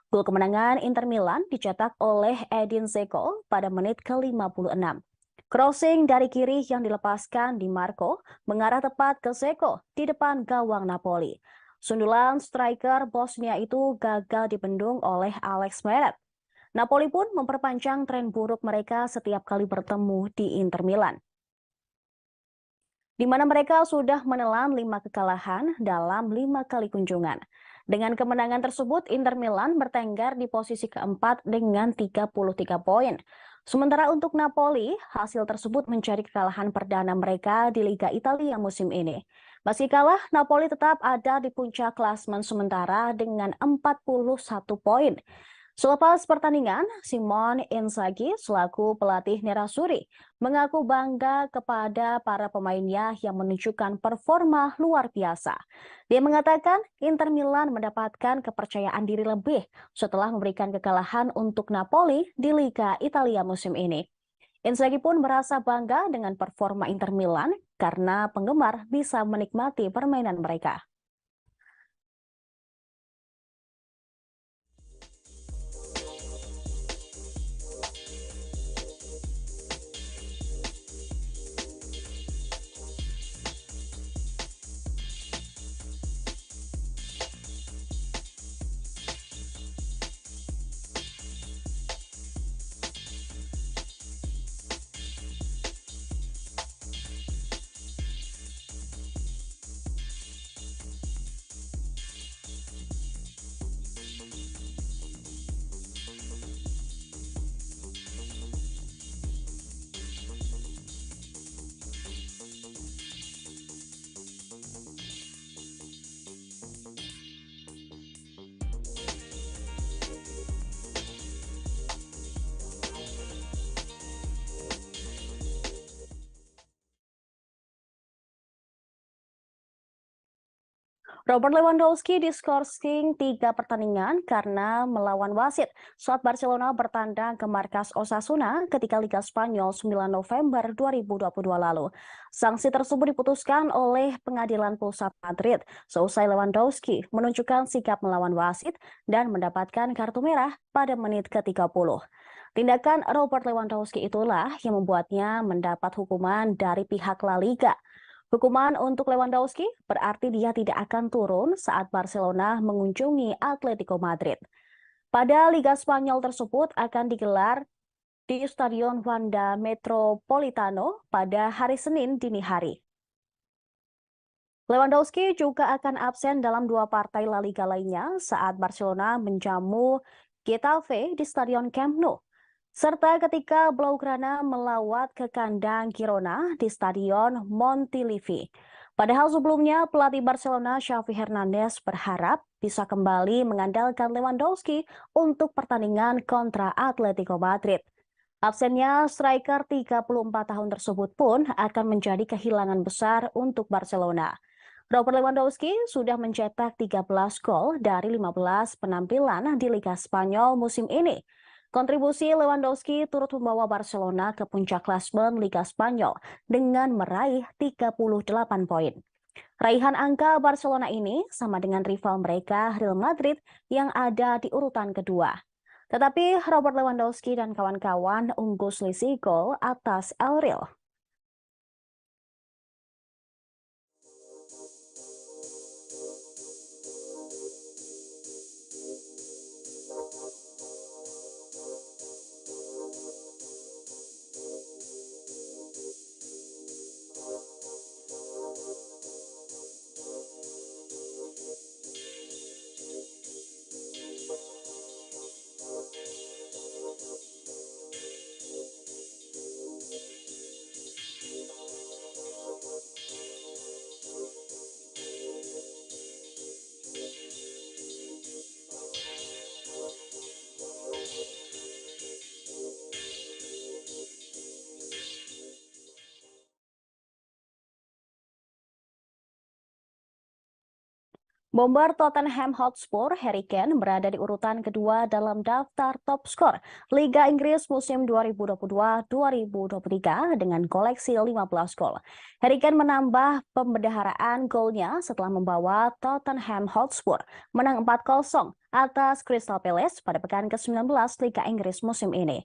Gol kemenangan Inter Milan dicetak oleh Edin Dzeko pada menit ke-56. Crossing dari kiri yang dilepaskan Di Marco mengarah tepat ke Dzeko di depan gawang Napoli. Sundulan striker Bosnia itu gagal dibendung oleh Alex Meret. Napoli pun memperpanjang tren buruk mereka setiap kali bertemu di Inter Milan, di mana mereka sudah menelan 5 kekalahan dalam 5 kali kunjungan. Dengan kemenangan tersebut, Inter Milan bertengger di posisi keempat dengan 33 poin. Sementara untuk Napoli, hasil tersebut menjadi kekalahan perdana mereka di Liga Italia musim ini. Meski kalah, Napoli tetap ada di puncak klasemen sementara dengan 41 poin. Selepas pertandingan, Simone Inzaghi selaku pelatih Nerazzurri mengaku bangga kepada para pemainnya yang menunjukkan performa luar biasa. Dia mengatakan Inter Milan mendapatkan kepercayaan diri lebih setelah memberikan kekalahan untuk Napoli di Liga Italia musim ini. Inzaghi pun merasa bangga dengan performa Inter Milan karena penggemar bisa menikmati permainan mereka. Robert Lewandowski diskorsing 3 pertandingan karena melawan wasit saat Barcelona bertandang ke markas Osasuna ketika Liga Spanyol 9 November 2022 lalu. Sanksi tersebut diputuskan oleh Pengadilan Pusat Madrid seusai Lewandowski menunjukkan sikap melawan wasit dan mendapatkan kartu merah pada menit ke-30. Tindakan Robert Lewandowski itulah yang membuatnya mendapat hukuman dari pihak La Liga. Hukuman untuk Lewandowski berarti dia tidak akan turun saat Barcelona mengunjungi Atletico Madrid. Pada Liga Spanyol tersebut akan digelar di Stadion Wanda Metropolitano pada hari Senin dini hari. Lewandowski juga akan absen dalam dua partai La Liga lainnya saat Barcelona menjamu Getafe di Stadion Camp Nou, serta ketika Blaugrana melawat ke kandang Girona di Stadion Montilivi. Padahal sebelumnya pelatih Barcelona Xavi Hernandez berharap bisa kembali mengandalkan Lewandowski untuk pertandingan kontra Atletico Madrid. Absennya striker 34 tahun tersebut pun akan menjadi kehilangan besar untuk Barcelona. Robert Lewandowski sudah mencetak 13 gol dari 15 penampilan di Liga Spanyol musim ini. Kontribusi Lewandowski turut membawa Barcelona ke puncak klasemen Liga Spanyol dengan meraih 38 poin. Raihan angka Barcelona ini sama dengan rival mereka Real Madrid yang ada di urutan kedua. Tetapi Robert Lewandowski dan kawan-kawan unggul selisih gol atas El Real. Bomber Tottenham Hotspur Harry Kane berada di urutan kedua dalam daftar top skor Liga Inggris musim 2022-2023 dengan koleksi 15 gol. Harry Kane menambah pembendaharaan golnya setelah membawa Tottenham Hotspur menang 4-0 atas Crystal Palace pada pekan ke-19 Liga Inggris musim ini.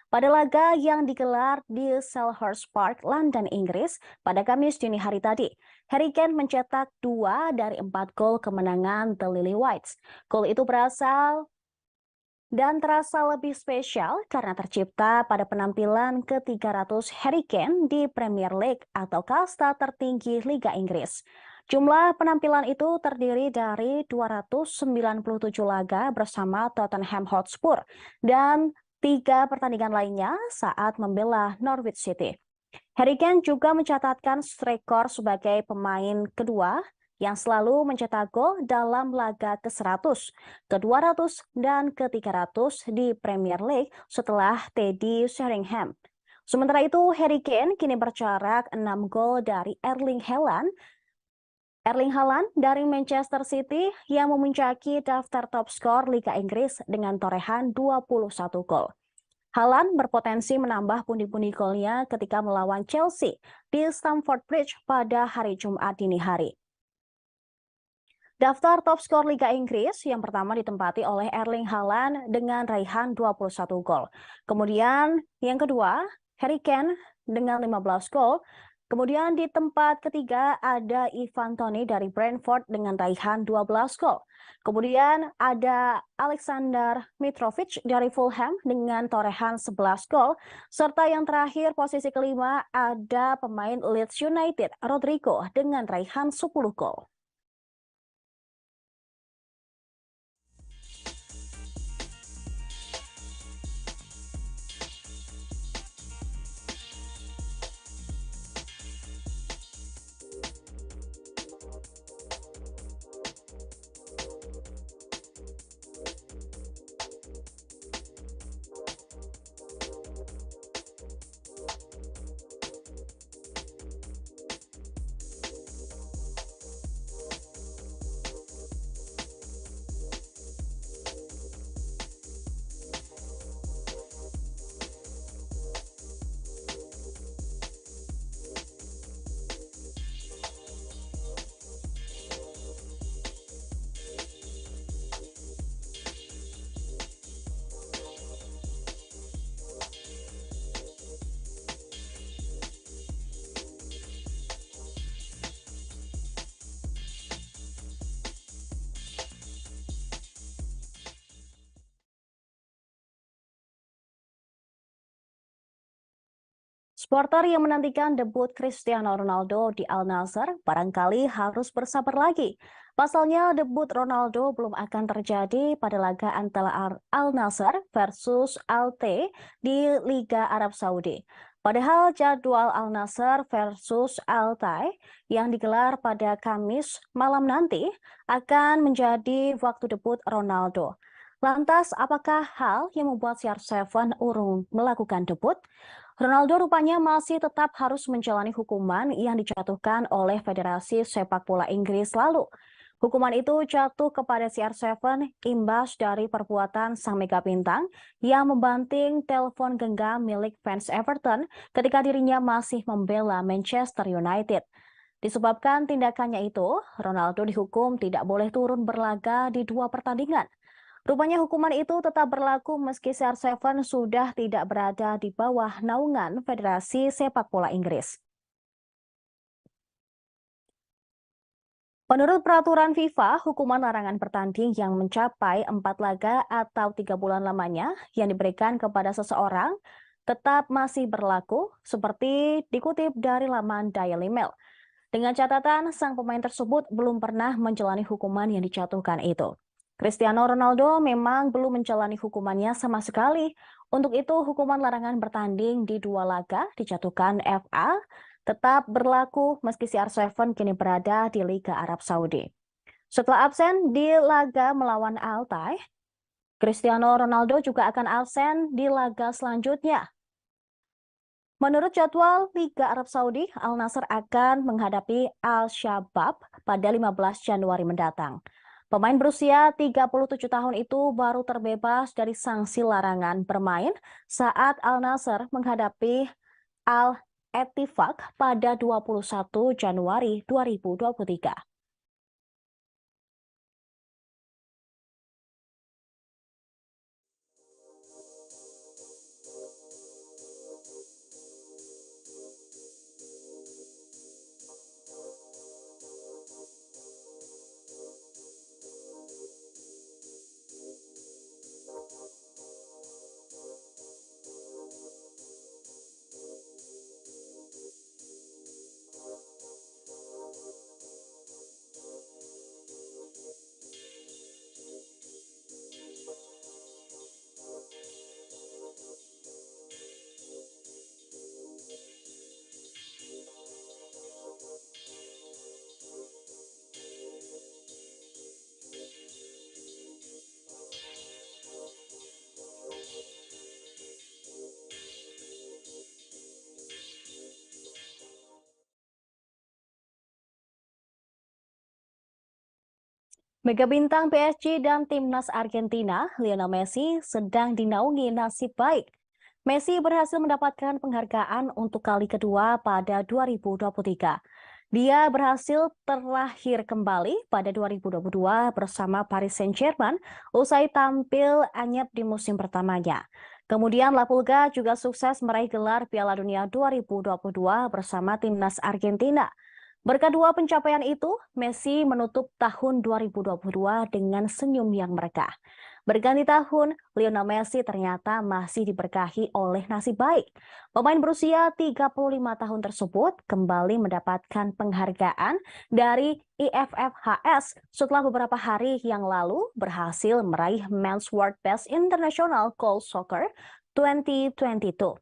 Pada laga yang digelar di Selhurst Park, London, Inggris pada Kamis dini hari tadi, Harry Kane mencetak 2 dari 4 gol kemenangan The Lily Whites. Gol itu berasal dan terasa lebih spesial karena tercipta pada penampilan ke-300 Harry Kane di Premier League atau kasta tertinggi Liga Inggris. Jumlah penampilan itu terdiri dari 297 laga bersama Tottenham Hotspur dan 3 pertandingan lainnya saat membela Norwich City. Harry Kane juga mencatatkan rekor sebagai pemain kedua yang selalu mencetak gol dalam laga ke-100, ke-200, dan ke-300 di Premier League setelah Teddy Sheringham. Sementara itu, Harry Kane kini berjarak 6 gol dari Erling Haaland dari Manchester City yang memuncaki daftar top skor Liga Inggris dengan torehan 21 gol. Haaland berpotensi menambah pundi-pundi golnya ketika melawan Chelsea di Stamford Bridge pada hari Jumat dini hari. Daftar top skor Liga Inggris yang pertama ditempati oleh Erling Haaland dengan raihan 21 gol. Kemudian yang kedua, Harry Kane dengan 15 gol. Kemudian di tempat ketiga ada Ivan Toney dari Brentford dengan raihan 12 gol. Kemudian ada Alexander Mitrovic dari Fulham dengan torehan 11 gol. Serta yang terakhir posisi kelima ada pemain Leeds United Rodrigo dengan raihan 10 gol. Supporter yang menantikan debut Cristiano Ronaldo di Al Nassr barangkali harus bersabar lagi. Pasalnya debut Ronaldo belum akan terjadi pada laga antara Al Nassr versus Al T di Liga Arab Saudi. Padahal jadwal Al Nassr versus Al Tay yang digelar pada Kamis malam nanti akan menjadi waktu debut Ronaldo. Lantas, apakah hal yang membuat CR7 urung melakukan debut? Ronaldo rupanya masih tetap harus menjalani hukuman yang dijatuhkan oleh Federasi Sepak Bola Inggris lalu. Hukuman itu jatuh kepada CR7 imbas dari perbuatan sang mega bintang yang membanting telepon genggam milik fans Everton ketika dirinya masih membela Manchester United. Disebabkan tindakannya itu, Ronaldo dihukum tidak boleh turun berlaga di 2 pertandingan. Rupanya hukuman itu tetap berlaku meski CR7 sudah tidak berada di bawah naungan Federasi Sepak Bola Inggris. Menurut peraturan FIFA, hukuman larangan bertanding yang mencapai 4 laga atau 3 bulan lamanya yang diberikan kepada seseorang tetap masih berlaku seperti dikutip dari laman Daily Mail. Dengan catatan, sang pemain tersebut belum pernah menjalani hukuman yang dijatuhkan itu. Cristiano Ronaldo memang belum menjalani hukumannya sama sekali. Untuk itu, hukuman larangan bertanding di 2 laga dijatuhkan FA tetap berlaku meski CR7 kini berada di Liga Arab Saudi. Setelah absen di laga melawan Al Tay, Cristiano Ronaldo juga akan absen di laga selanjutnya. Menurut jadwal Liga Arab Saudi, Al Nassr akan menghadapi Al Shabab pada 15 Januari mendatang. Pemain berusia 37 tahun itu baru terbebas dari sanksi larangan bermain saat Al Nassr menghadapi Al Ettifaq pada 21 Januari 2023. Mega bintang PSG dan timnas Argentina, Lionel Messi, sedang dinaungi nasib baik. Messi berhasil mendapatkan penghargaan untuk kali kedua pada 2023. Dia berhasil terlahir kembali pada 2022 bersama Paris Saint-Germain usai tampil anyep di musim pertamanya. Kemudian La Pulga juga sukses meraih gelar Piala Dunia 2022 bersama timnas Argentina. Berkat 2 pencapaian itu, Messi menutup tahun 2022 dengan senyum yang merekah. Berganti tahun, Lionel Messi ternyata masih diberkahi oleh nasib baik. Pemain berusia 35 tahun tersebut kembali mendapatkan penghargaan dari IFFHS setelah beberapa hari yang lalu berhasil meraih Men's World Best International Goal Soccer 2022.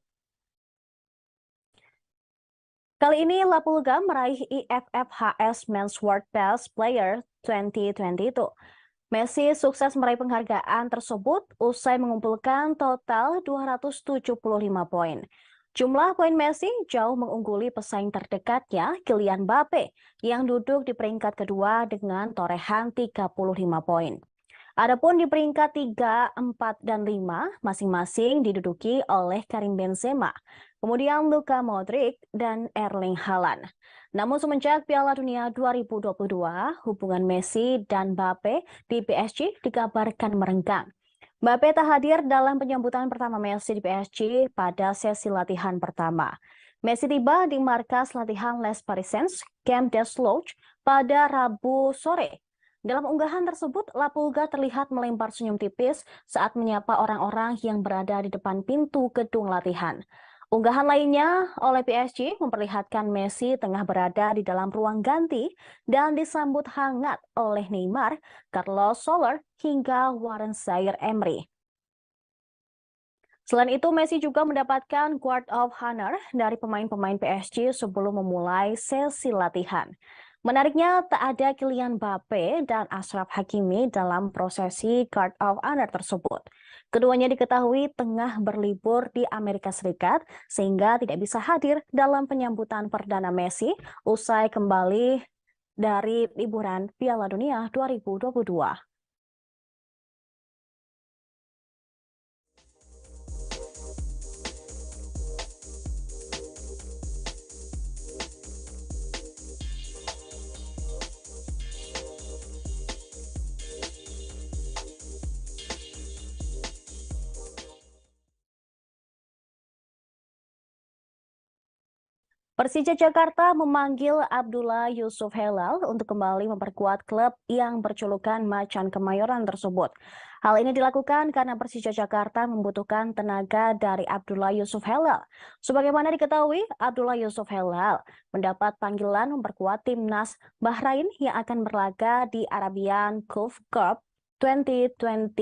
Kali ini La Pulga meraih IFFHS Men's World Best Player 2022. Messi sukses meraih penghargaan tersebut usai mengumpulkan total 275 poin. Jumlah poin Messi jauh mengungguli pesaing terdekatnya Kylian Mbappe yang duduk di peringkat kedua dengan torehan 35 poin. Adapun di peringkat 3, 4, dan 5 masing-masing diduduki oleh Karim Benzema, kemudian Luka Modric dan Erling Haaland. Namun semenjak Piala Dunia 2022, hubungan Messi dan Mbappe di PSG dikabarkan merenggang. Mbappe tak hadir dalam penyambutan pertama Messi di PSG pada sesi latihan pertama. Messi tiba di markas latihan Les Parisiens, Camp des Lodge, pada Rabu sore. Dalam unggahan tersebut, La Pulga terlihat melempar senyum tipis saat menyapa orang-orang yang berada di depan pintu gedung latihan. Unggahan lainnya oleh PSG memperlihatkan Messi tengah berada di dalam ruang ganti dan disambut hangat oleh Neymar, Carlos Soler, hingga Warren Zaïre-Emery. Selain itu, Messi juga mendapatkan Guard of Honor dari pemain-pemain PSG sebelum memulai sesi latihan. Menariknya, tak ada Kylian Mbappe dan Achraf Hakimi dalam prosesi Guard of Honor tersebut. Keduanya diketahui tengah berlibur di Amerika Serikat sehingga tidak bisa hadir dalam penyambutan perdana Messi usai kembali dari liburan Piala Dunia 2022. Persija Jakarta memanggil Abdullah Yusuf Helal untuk kembali memperkuat klub yang berjulukan Macan Kemayoran tersebut. Hal ini dilakukan karena Persija Jakarta membutuhkan tenaga dari Abdullah Yusuf Helal. Sebagaimana diketahui, Abdullah Yusuf Helal mendapat panggilan memperkuat timnas Bahrain yang akan berlaga di Arabian Gulf Cup 2023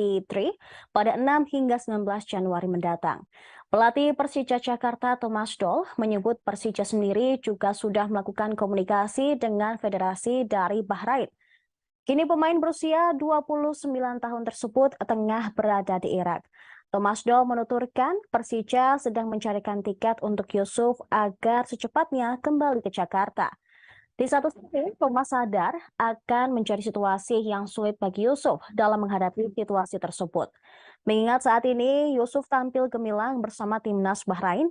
pada 6 hingga 19 Januari mendatang. Pelatih Persija Jakarta Thomas Doll menyebut Persija sendiri juga sudah melakukan komunikasi dengan federasi dari Bahrain. Kini pemain berusia 29 tahun tersebut tengah berada di Irak. Thomas Doll menuturkan Persija sedang mencarikan tiket untuk Yusuf agar secepatnya kembali ke Jakarta. Di satu sisi, Thomas sadar akan menjadi situasi yang sulit bagi Yusuf dalam menghadapi situasi tersebut. Mengingat saat ini Yusuf tampil gemilang bersama timnas Bahrain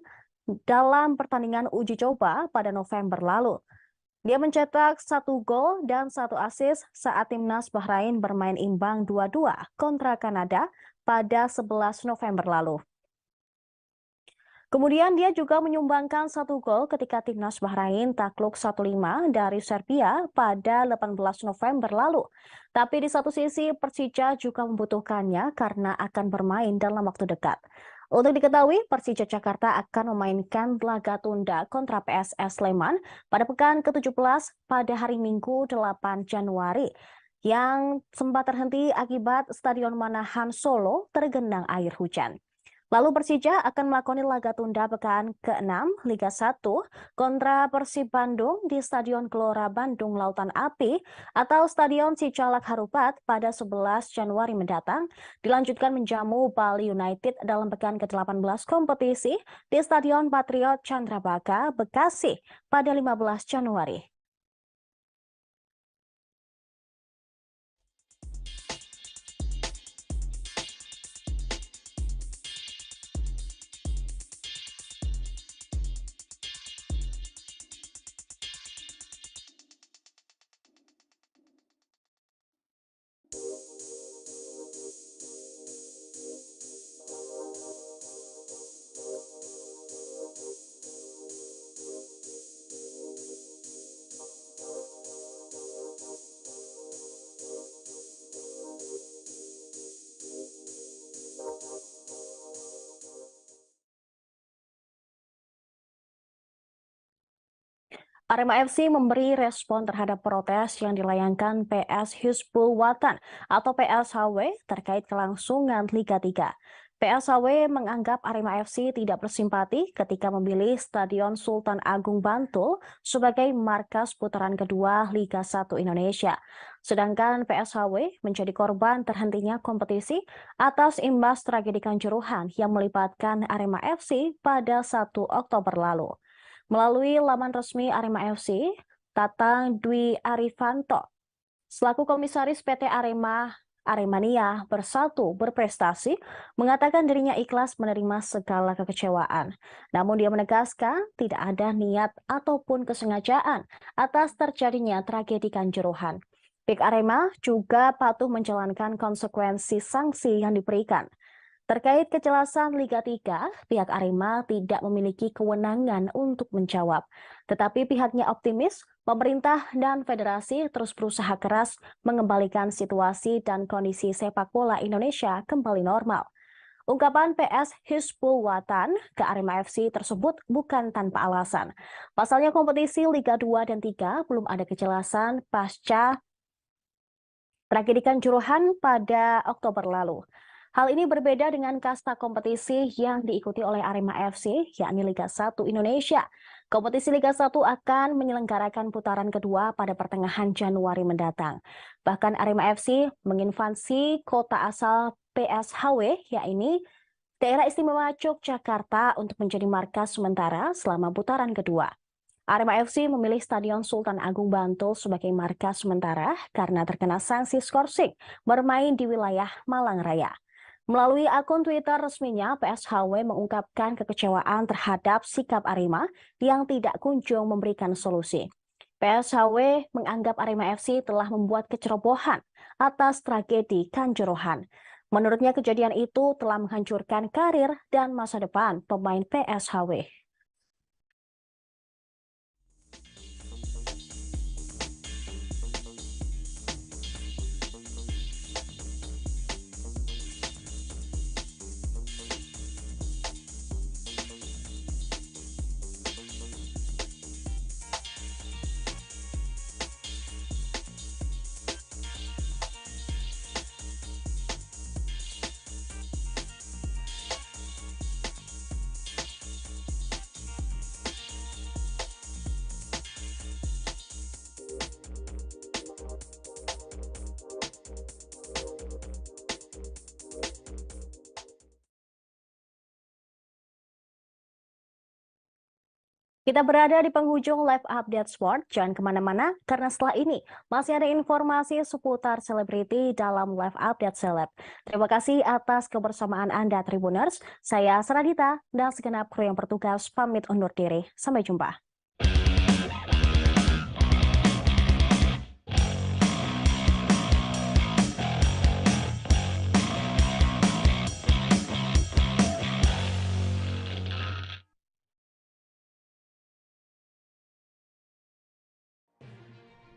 dalam pertandingan uji coba pada November lalu. Dia mencetak 1 gol dan 1 assist saat timnas Bahrain bermain imbang 2-2 kontra Kanada pada 11 November lalu. Kemudian dia juga menyumbangkan 1 gol ketika timnas Bahrain takluk 1-5 dari Serbia pada 18 November lalu. Tapi di satu sisi Persija juga membutuhkannya karena akan bermain dalam waktu dekat. Untuk diketahui, Persija Jakarta akan memainkan laga tunda kontra PSS Sleman pada pekan ke-17 pada hari Minggu 8 Januari yang sempat terhenti akibat Stadion Manahan Solo tergenang air hujan. Lalu Persija akan melakoni laga tunda pekan ke-6 Liga 1 kontra Persib Bandung di Stadion Gelora Bandung Lautan Api atau Stadion Sicalak Harupat pada 11 Januari mendatang, dilanjutkan menjamu Bali United dalam pekan ke-18 kompetisi di Stadion Patriot Candrabaga, Bekasi pada 15 Januari. Arema FC memberi respon terhadap protes yang dilayangkan PS Hizbul Wathan atau PSHW terkait kelangsungan Liga 3. PSHW menganggap Arema FC tidak bersimpati ketika memilih Stadion Sultan Agung Bantul sebagai markas putaran kedua Liga 1 Indonesia. Sedangkan PSHW menjadi korban terhentinya kompetisi atas imbas tragedi Kanjuruhan yang melibatkan Arema FC pada 1 Oktober lalu. Melalui laman resmi Arema FC, Tatang Dwi Arifanto, selaku komisaris PT Aremania Bersatu Berprestasi, mengatakan dirinya ikhlas menerima segala kekecewaan. Namun dia menegaskan tidak ada niat ataupun kesengajaan atas terjadinya tragedi Kanjuruhan. Pihak Arema juga patuh menjalankan konsekuensi sanksi yang diberikan. Terkait kejelasan Liga 3, pihak Arema tidak memiliki kewenangan untuk menjawab. Tetapi pihaknya optimis, pemerintah dan federasi terus berusaha keras mengembalikan situasi dan kondisi sepak bola Indonesia kembali normal. Ungkapan PS Hizbul Wathan ke Arema FC tersebut bukan tanpa alasan. Pasalnya kompetisi Liga 2 dan 3 belum ada kejelasan pasca tragedi Kanjuruhan pada Oktober lalu. Hal ini berbeda dengan kasta kompetisi yang diikuti oleh Arema FC, yakni Liga 1 Indonesia. Kompetisi Liga 1 akan menyelenggarakan putaran kedua pada pertengahan Januari mendatang. Bahkan Arema FC menginvasi kota asal PSHW, yakni Daerah Istimewa Yogyakarta, untuk menjadi markas sementara selama putaran kedua. Arema FC memilih Stadion Sultan Agung Bantul sebagai markas sementara karena terkena sanksi skorsing bermain di wilayah Malang Raya. Melalui akun Twitter resminya, PSHW mengungkapkan kekecewaan terhadap sikap Arema yang tidak kunjung memberikan solusi. PSHW menganggap Arema FC telah membuat kecerobohan atas tragedi Kanjuruhan. Menurutnya kejadian itu telah menghancurkan karir dan masa depan pemain PSHW. Kita berada di penghujung live update sport, jangan kemana-mana karena setelah ini masih ada informasi seputar selebriti dalam live update seleb. Terima kasih atas kebersamaan Anda Tribuners, saya Saradita dan segenap kru yang bertugas pamit undur diri. Sampai jumpa.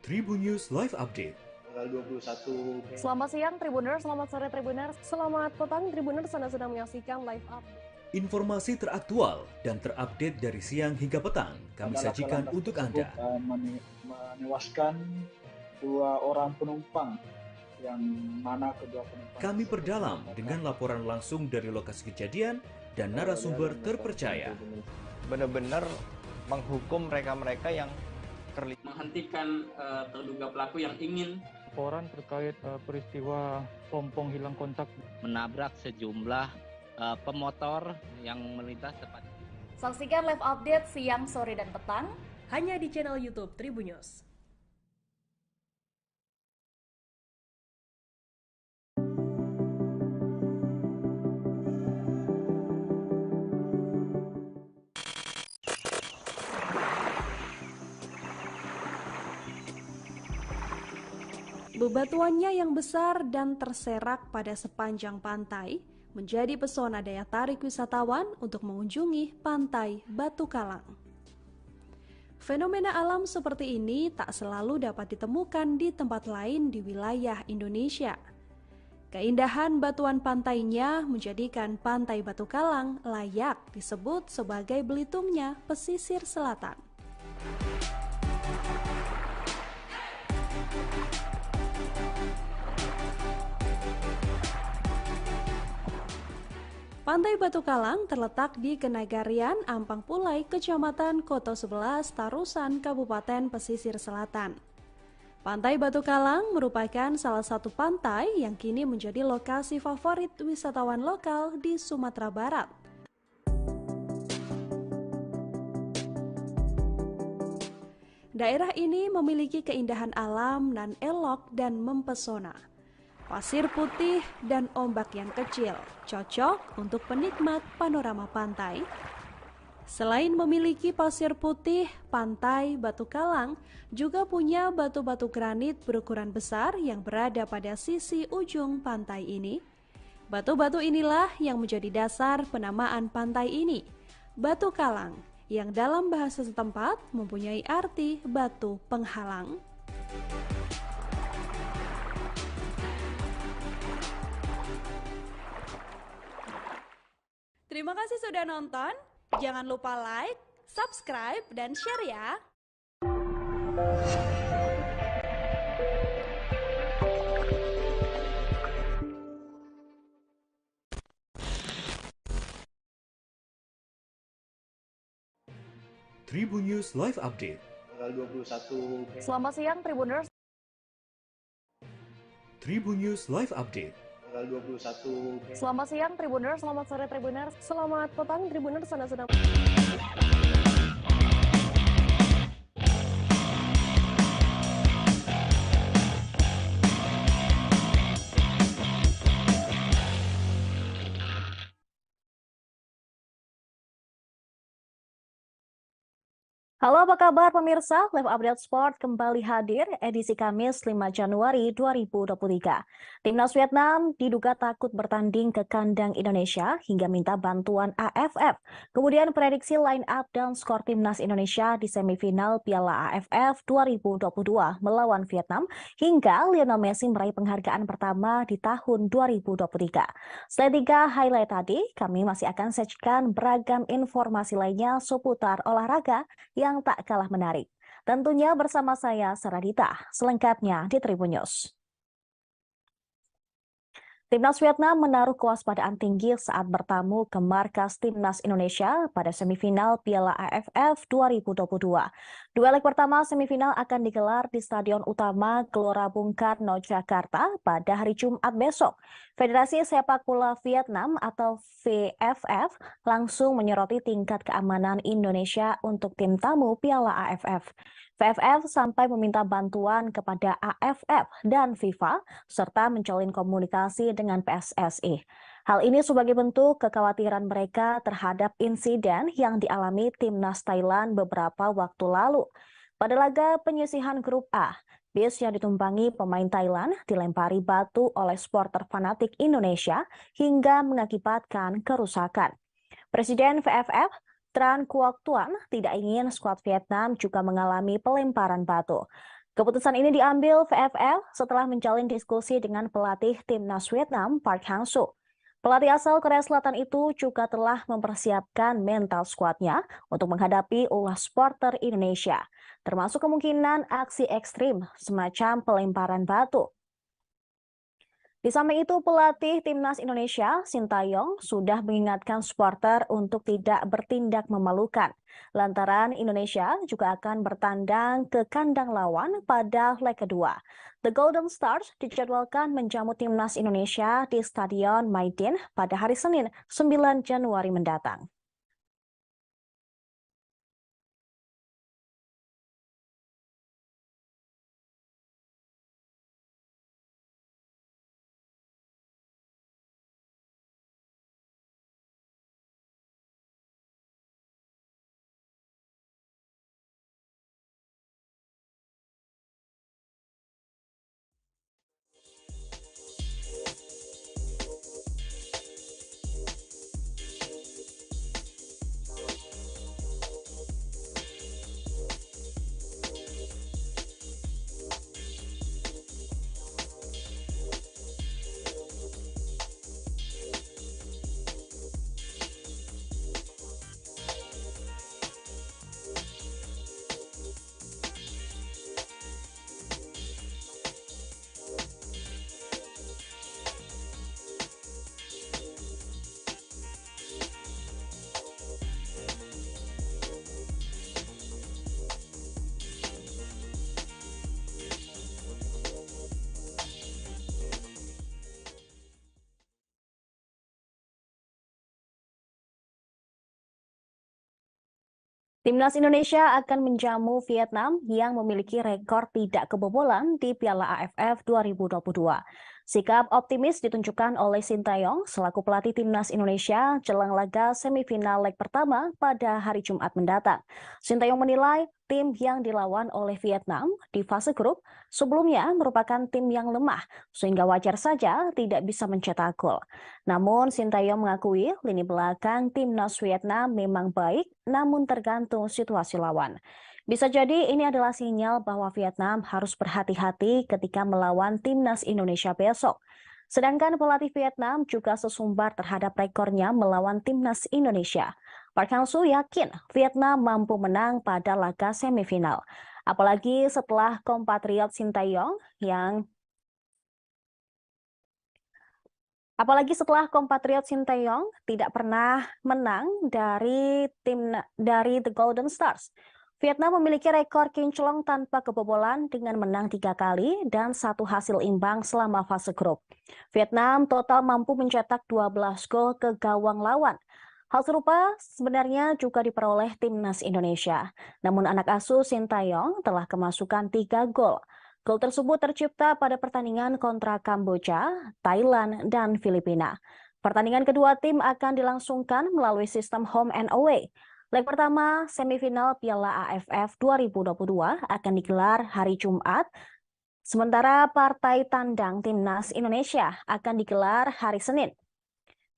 Tribun News Live Update. Tanggal 21. Selamat siang Tribuners, selamat sore Tribuners, selamat petang Tribuners, Anda sedang menyaksikan live update. Informasi teraktual dan terupdate dari siang hingga petang kami sajikan untuk Anda. Menewaskan 2 orang penumpang, yang mana kedua penumpang. Kami perdalam dengan laporan langsung dari lokasi kejadian dan narasumber terpercaya. Benar-benar menghukum mereka-mereka yang menghentikan terduga pelaku yang ingin laporan terkait peristiwa pompong hilang kontak menabrak sejumlah pemotor yang melintas tepat. Saksikan live update siang, sore, dan petang hanya di channel YouTube Tribun News. Bebatuannya yang besar dan terserak pada sepanjang pantai menjadi pesona daya tarik wisatawan untuk mengunjungi Pantai Batu Kalang. Fenomena alam seperti ini tak selalu dapat ditemukan di tempat lain di wilayah Indonesia. Keindahan batuan pantainya menjadikan Pantai Batu Kalang layak disebut sebagai Belitungnya pesisir selatan. Pantai Batu Kalang terletak di Kenagarian, Ampang Pulai, Kecamatan Koto 11, Tarusan, Kabupaten Pesisir Selatan. Pantai Batu Kalang merupakan salah satu pantai yang kini menjadi lokasi favorit wisatawan lokal di Sumatera Barat. Daerah ini memiliki keindahan alam nan elok dan mempesona. Pasir putih dan ombak yang kecil, cocok untuk penikmat panorama pantai. Selain memiliki pasir putih, Pantai Batu Kalang juga punya batu-batu granit berukuran besar yang berada pada sisi ujung pantai ini. Batu-batu inilah yang menjadi dasar penamaan pantai ini, Batu Kalang, yang dalam bahasa setempat mempunyai arti batu penghalang. Terima kasih sudah nonton. Jangan lupa like, subscribe, dan share ya. Tribun News Live Update. Tanggal 21. Selamat siang Tribuners. Tribun News Live Update. Tanggal 21. Selamat siang Tribuners, selamat sore Tribuners, selamat petang Tribuners, Anda sedang Halo, apa kabar pemirsa? Live Update Sport kembali hadir edisi Kamis 5 Januari 2023. Timnas Vietnam diduga takut bertanding ke kandang Indonesia hingga minta bantuan AFF. Kemudian prediksi line up dan skor Timnas Indonesia di semifinal Piala AFF 2022 melawan Vietnam hingga Lionel Messi meraih penghargaan pertama di tahun 2023. Selain 3 highlight tadi, kami masih akan sajikan beragam informasi lainnya seputar olahraga yang tak kalah menarik. Tentunya bersama saya, Saradita. Selengkapnya di Tribun News. Timnas Vietnam menaruh kewaspadaan tinggi saat bertamu ke markas Timnas Indonesia pada semifinal Piala AFF 2022. Dua leg pertama semifinal akan digelar di Stadion Utama Gelora Bung Karno, Jakarta pada hari Jumat besok. Federasi Sepak Bola Vietnam atau VFF langsung menyoroti tingkat keamanan Indonesia untuk tim tamu Piala AFF. VFF sampai meminta bantuan kepada AFF dan FIFA serta menjalin komunikasi dengan PSSI. Hal ini sebagai bentuk kekhawatiran mereka terhadap insiden yang dialami Timnas Thailand beberapa waktu lalu. Pada laga penyisihan grup A, bis yang ditumpangi pemain Thailand dilempari batu oleh supporter fanatik Indonesia hingga mengakibatkan kerusakan. Presiden VFF Tran Quoc Tuan tidak ingin skuad Vietnam juga mengalami pelemparan batu. Keputusan ini diambil VFF setelah menjalin diskusi dengan pelatih Timnas Vietnam Park Hang-seo. Pelatih asal Korea Selatan itu juga telah mempersiapkan mental skuadnya untuk menghadapi ulah supporter Indonesia, termasuk kemungkinan aksi ekstrim semacam pelemparan batu. Di samping itu, pelatih Timnas Indonesia, Sintayong, sudah mengingatkan supporter untuk tidak bertindak memalukan. Lantaran Indonesia juga akan bertandang ke kandang lawan pada leg kedua. The Golden Stars dijadwalkan menjamu Timnas Indonesia di Stadion Maidin pada hari Senin, 9 Januari mendatang. Timnas Indonesia akan menjamu Vietnam yang memiliki rekor tidak kebobolan di Piala AFF 2022. Sikap optimis ditunjukkan oleh Sintayong selaku pelatih Timnas Indonesia jelang laga semifinal leg pertama pada hari Jumat mendatang. Sintayong menilai tim yang dilawan oleh Vietnam di fase grup sebelumnya merupakan tim yang lemah sehingga wajar saja tidak bisa mencetak gol. Namun Sintayong mengakui lini belakang Timnas Vietnam memang baik namun tergantung situasi lawan. Bisa jadi ini adalah sinyal bahwa Vietnam harus berhati-hati ketika melawan Timnas Indonesia besok. Sedangkan pelatih Vietnam juga sesumbar terhadap rekornya melawan timnas Indonesia. Park Hang-soo yakin Vietnam mampu menang pada laga semifinal. Apalagi setelah kompatriot Shin Tae-yong tidak pernah menang dari The Golden Stars. Vietnam memiliki rekor kinclong tanpa kebobolan dengan menang 3 kali dan 1 hasil imbang selama fase grup. Vietnam total mampu mencetak 12 gol ke gawang lawan. Hal serupa sebenarnya juga diperoleh timnas Indonesia. Namun anak asuh Shin Tae-yong telah kemasukan 3 gol. Gol tersebut tercipta pada pertandingan kontra Kamboja, Thailand, dan Filipina. Pertandingan kedua tim akan dilangsungkan melalui sistem home and away. Leg pertama semifinal Piala AFF 2022 akan digelar hari Jumat, sementara partai tandang timnas Indonesia akan digelar hari Senin.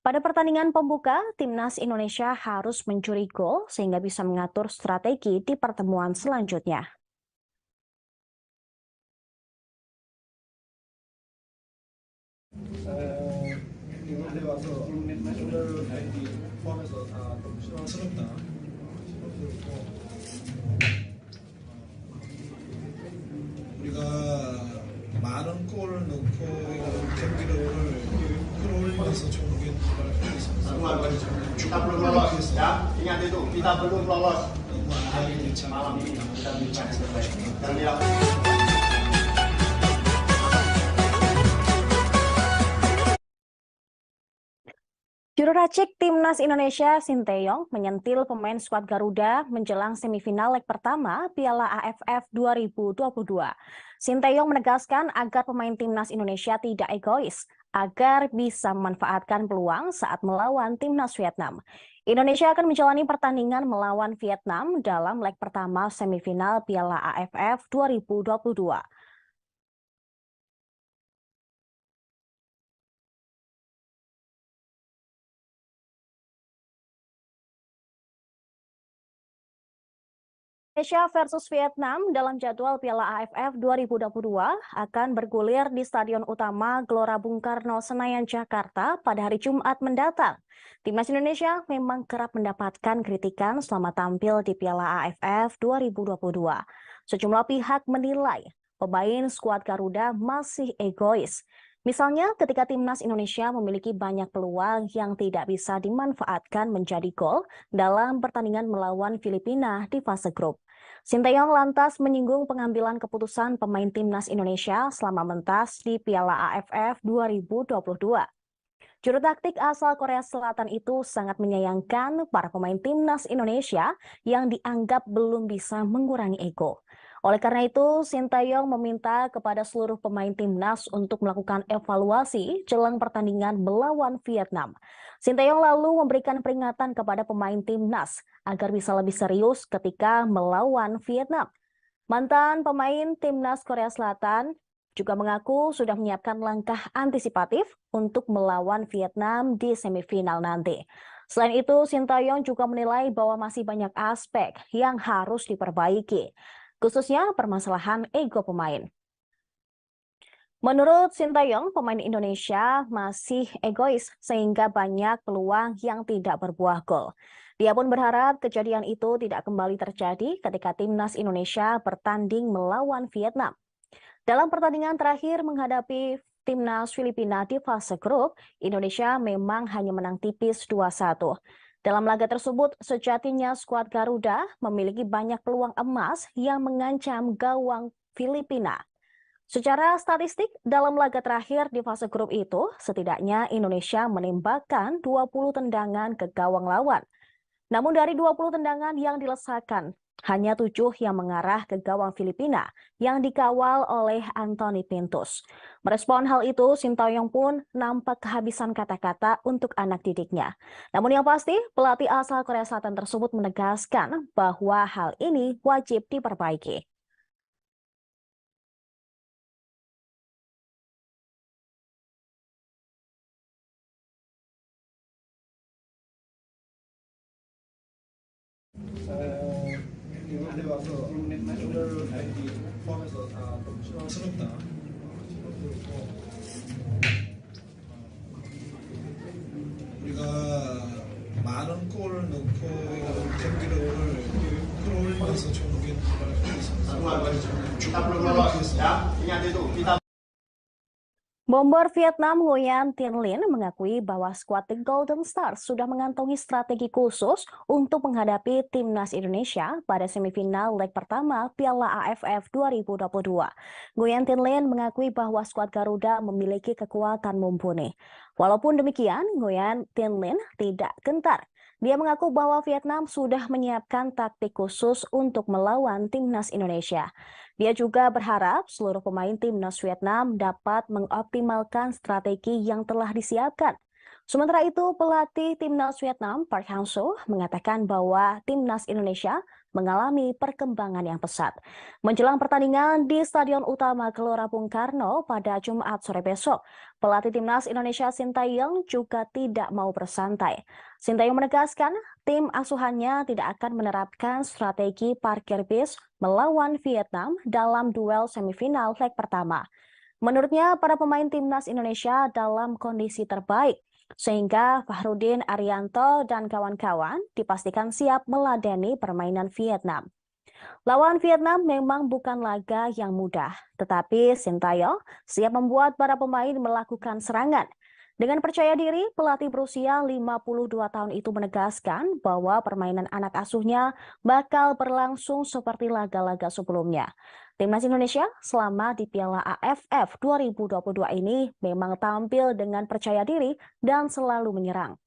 Pada pertandingan pembuka, timnas Indonesia harus mencuri gol sehingga bisa mengatur strategi di pertemuan selanjutnya. 우리가 많은 골을 넣고 경기를 끌어올리면서 좋은 경기를 하고 있습니다. Kita belum lolos ya, ingat itu kita belum lolos. 너무 안하게 되지 않습니다. Dan dilakukan. Juru racik timnas Indonesia Shin Tae-yong menyentil pemain skuad Garuda menjelang semifinal leg pertama Piala AFF 2022. Shin Tae-yong menegaskan agar pemain timnas Indonesia tidak egois, agar bisa memanfaatkan peluang saat melawan timnas Vietnam. Indonesia akan menjalani pertandingan melawan Vietnam dalam leg pertama semifinal Piala AFF 2022. Indonesia versus Vietnam dalam jadwal Piala AFF 2022 akan bergulir di Stadion Utama Gelora Bung Karno, Senayan, Jakarta pada hari Jumat mendatang. Timnas Indonesia memang kerap mendapatkan kritikan selama tampil di Piala AFF 2022. Sejumlah pihak menilai pemain skuad Garuda masih egois. Misalnya ketika timnas Indonesia memiliki banyak peluang yang tidak bisa dimanfaatkan menjadi gol dalam pertandingan melawan Filipina di fase grup. Shin Tae-yong lantas menyinggung pengambilan keputusan pemain timnas Indonesia selama mentas di Piala AFF 2022. Juru taktik asal Korea Selatan itu sangat menyayangkan para pemain timnas Indonesia yang dianggap belum bisa mengurangi ego. Oleh karena itu, Shin Tae-yong meminta kepada seluruh pemain timnas untuk melakukan evaluasi jelang pertandingan melawan Vietnam. Shin Tae-yong lalu memberikan peringatan kepada pemain timnas agar bisa lebih serius ketika melawan Vietnam. Mantan pemain timnas Korea Selatan juga mengaku sudah menyiapkan langkah antisipatif untuk melawan Vietnam di semifinal nanti. Selain itu, Shin Tae-yong juga menilai bahwa masih banyak aspek yang harus diperbaiki, khususnya permasalahan ego pemain. Menurut Shin Tae-yong, pemain Indonesia masih egois sehingga banyak peluang yang tidak berbuah gol. Dia pun berharap kejadian itu tidak kembali terjadi ketika timnas Indonesia bertanding melawan Vietnam. Dalam pertandingan terakhir menghadapi timnas Filipina di fase grup, Indonesia memang hanya menang tipis 2-1. Dalam laga tersebut, sejatinya skuad Garuda memiliki banyak peluang emas yang mengancam gawang Filipina. Secara statistik, dalam laga terakhir di fase grup itu, setidaknya Indonesia menembakkan 20 tendangan ke gawang lawan. Namun dari 20 tendangan yang dilesakan, hanya 7 yang mengarah ke gawang Filipina yang dikawal oleh Anthony Pintus. Merespon hal itu, Shin Tae-yong pun nampak kehabisan kata-kata untuk anak didiknya. Namun yang pasti, pelatih asal Korea Selatan tersebut menegaskan bahwa hal ini wajib diperbaiki. 안에 와서 오늘 포함해서 다 좀 실망스럽다. Bomber Vietnam Nguyen Tin Lin mengakui bahwa skuad The Golden Stars sudah mengantongi strategi khusus untuk menghadapi timnas Indonesia pada semifinal leg pertama Piala AFF 2022. Nguyen Tin Lin mengakui bahwa skuad Garuda memiliki kekuatan mumpuni. Walaupun demikian, Nguyen Tin Lin tidak gentar. Dia mengaku bahwa Vietnam sudah menyiapkan taktik khusus untuk melawan timnas Indonesia. Dia juga berharap seluruh pemain timnas Vietnam dapat mengoptimalkan strategi yang telah disiapkan. Sementara itu, pelatih timnas Vietnam Park Hang-seo mengatakan bahwa timnas Indonesia mengalami perkembangan yang pesat. Menjelang pertandingan di Stadion Utama Gelora Bung Karno pada Jumat sore besok, pelatih timnas Indonesia Sintayong juga tidak mau bersantai. Sintayong menegaskan tim asuhannya tidak akan menerapkan strategi parkir bis melawan Vietnam dalam duel semifinal leg pertama. Menurutnya, para pemain timnas Indonesia dalam kondisi terbaik, sehingga Fahrudin Arianto dan kawan-kawan dipastikan siap meladeni permainan Vietnam. Lawan Vietnam memang bukan laga yang mudah, tetapi Sintayong siap membuat para pemain melakukan serangan. Dengan percaya diri, pelatih berusia 52 tahun itu menegaskan bahwa permainan anak asuhnya bakal berlangsung seperti laga-laga sebelumnya. Timnas Indonesia selama di Piala AFF 2022 ini memang tampil dengan percaya diri dan selalu menyerang.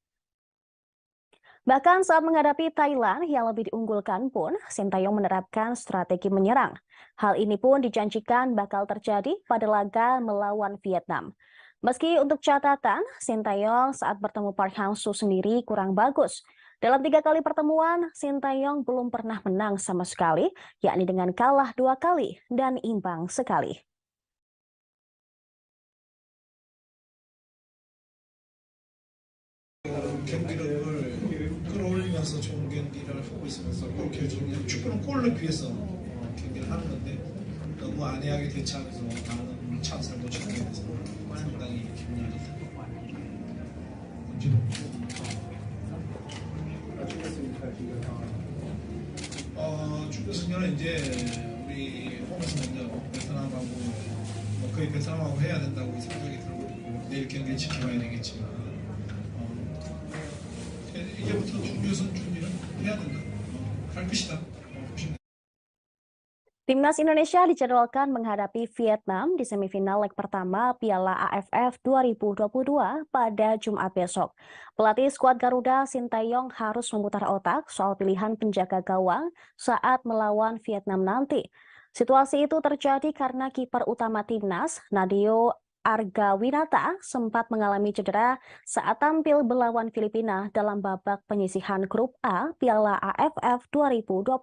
Bahkan saat menghadapi Thailand yang lebih diunggulkan pun, Sintayong menerapkan strategi menyerang. Hal ini pun dijanjikan bakal terjadi pada laga melawan Vietnam. Meski untuk catatan, Sintayong saat bertemu Park Hang-seo sendiri kurang bagus. Dalam 3 kali pertemuan, Sintayong belum pernah menang sama sekali, yakni dengan kalah 2 kali dan imbang sekali. 경기력을 끌어올리면서 좋은 경기를 하고 있으면서 골 결정력 축구는 골을 위해서 경기를 하는 건데 너무 안해하게 대처하면서 많은 찬스를 놓치게 돼서 상당히 기분이 안 좋다. 축구 승려는 이제 우리 홈에서 먼저 베트남하고 거의 베트남하고 해야 된다고 생각이 들고 있고 내일 경기를 지켜봐야 되겠지만 이제부터 준비선 준비는 해야 된다. 할 것이다. Timnas Indonesia dijadwalkan menghadapi Vietnam di semifinal leg pertama Piala AFF 2022 pada Jumat besok. Pelatih skuad Garuda Sintayong harus memutar otak soal pilihan penjaga gawang saat melawan Vietnam nanti. Situasi itu terjadi karena kiper utama timnas, Nadeo Argawinata, sempat mengalami cedera saat tampil melawan Filipina dalam babak penyisihan grup A Piala AFF 2022.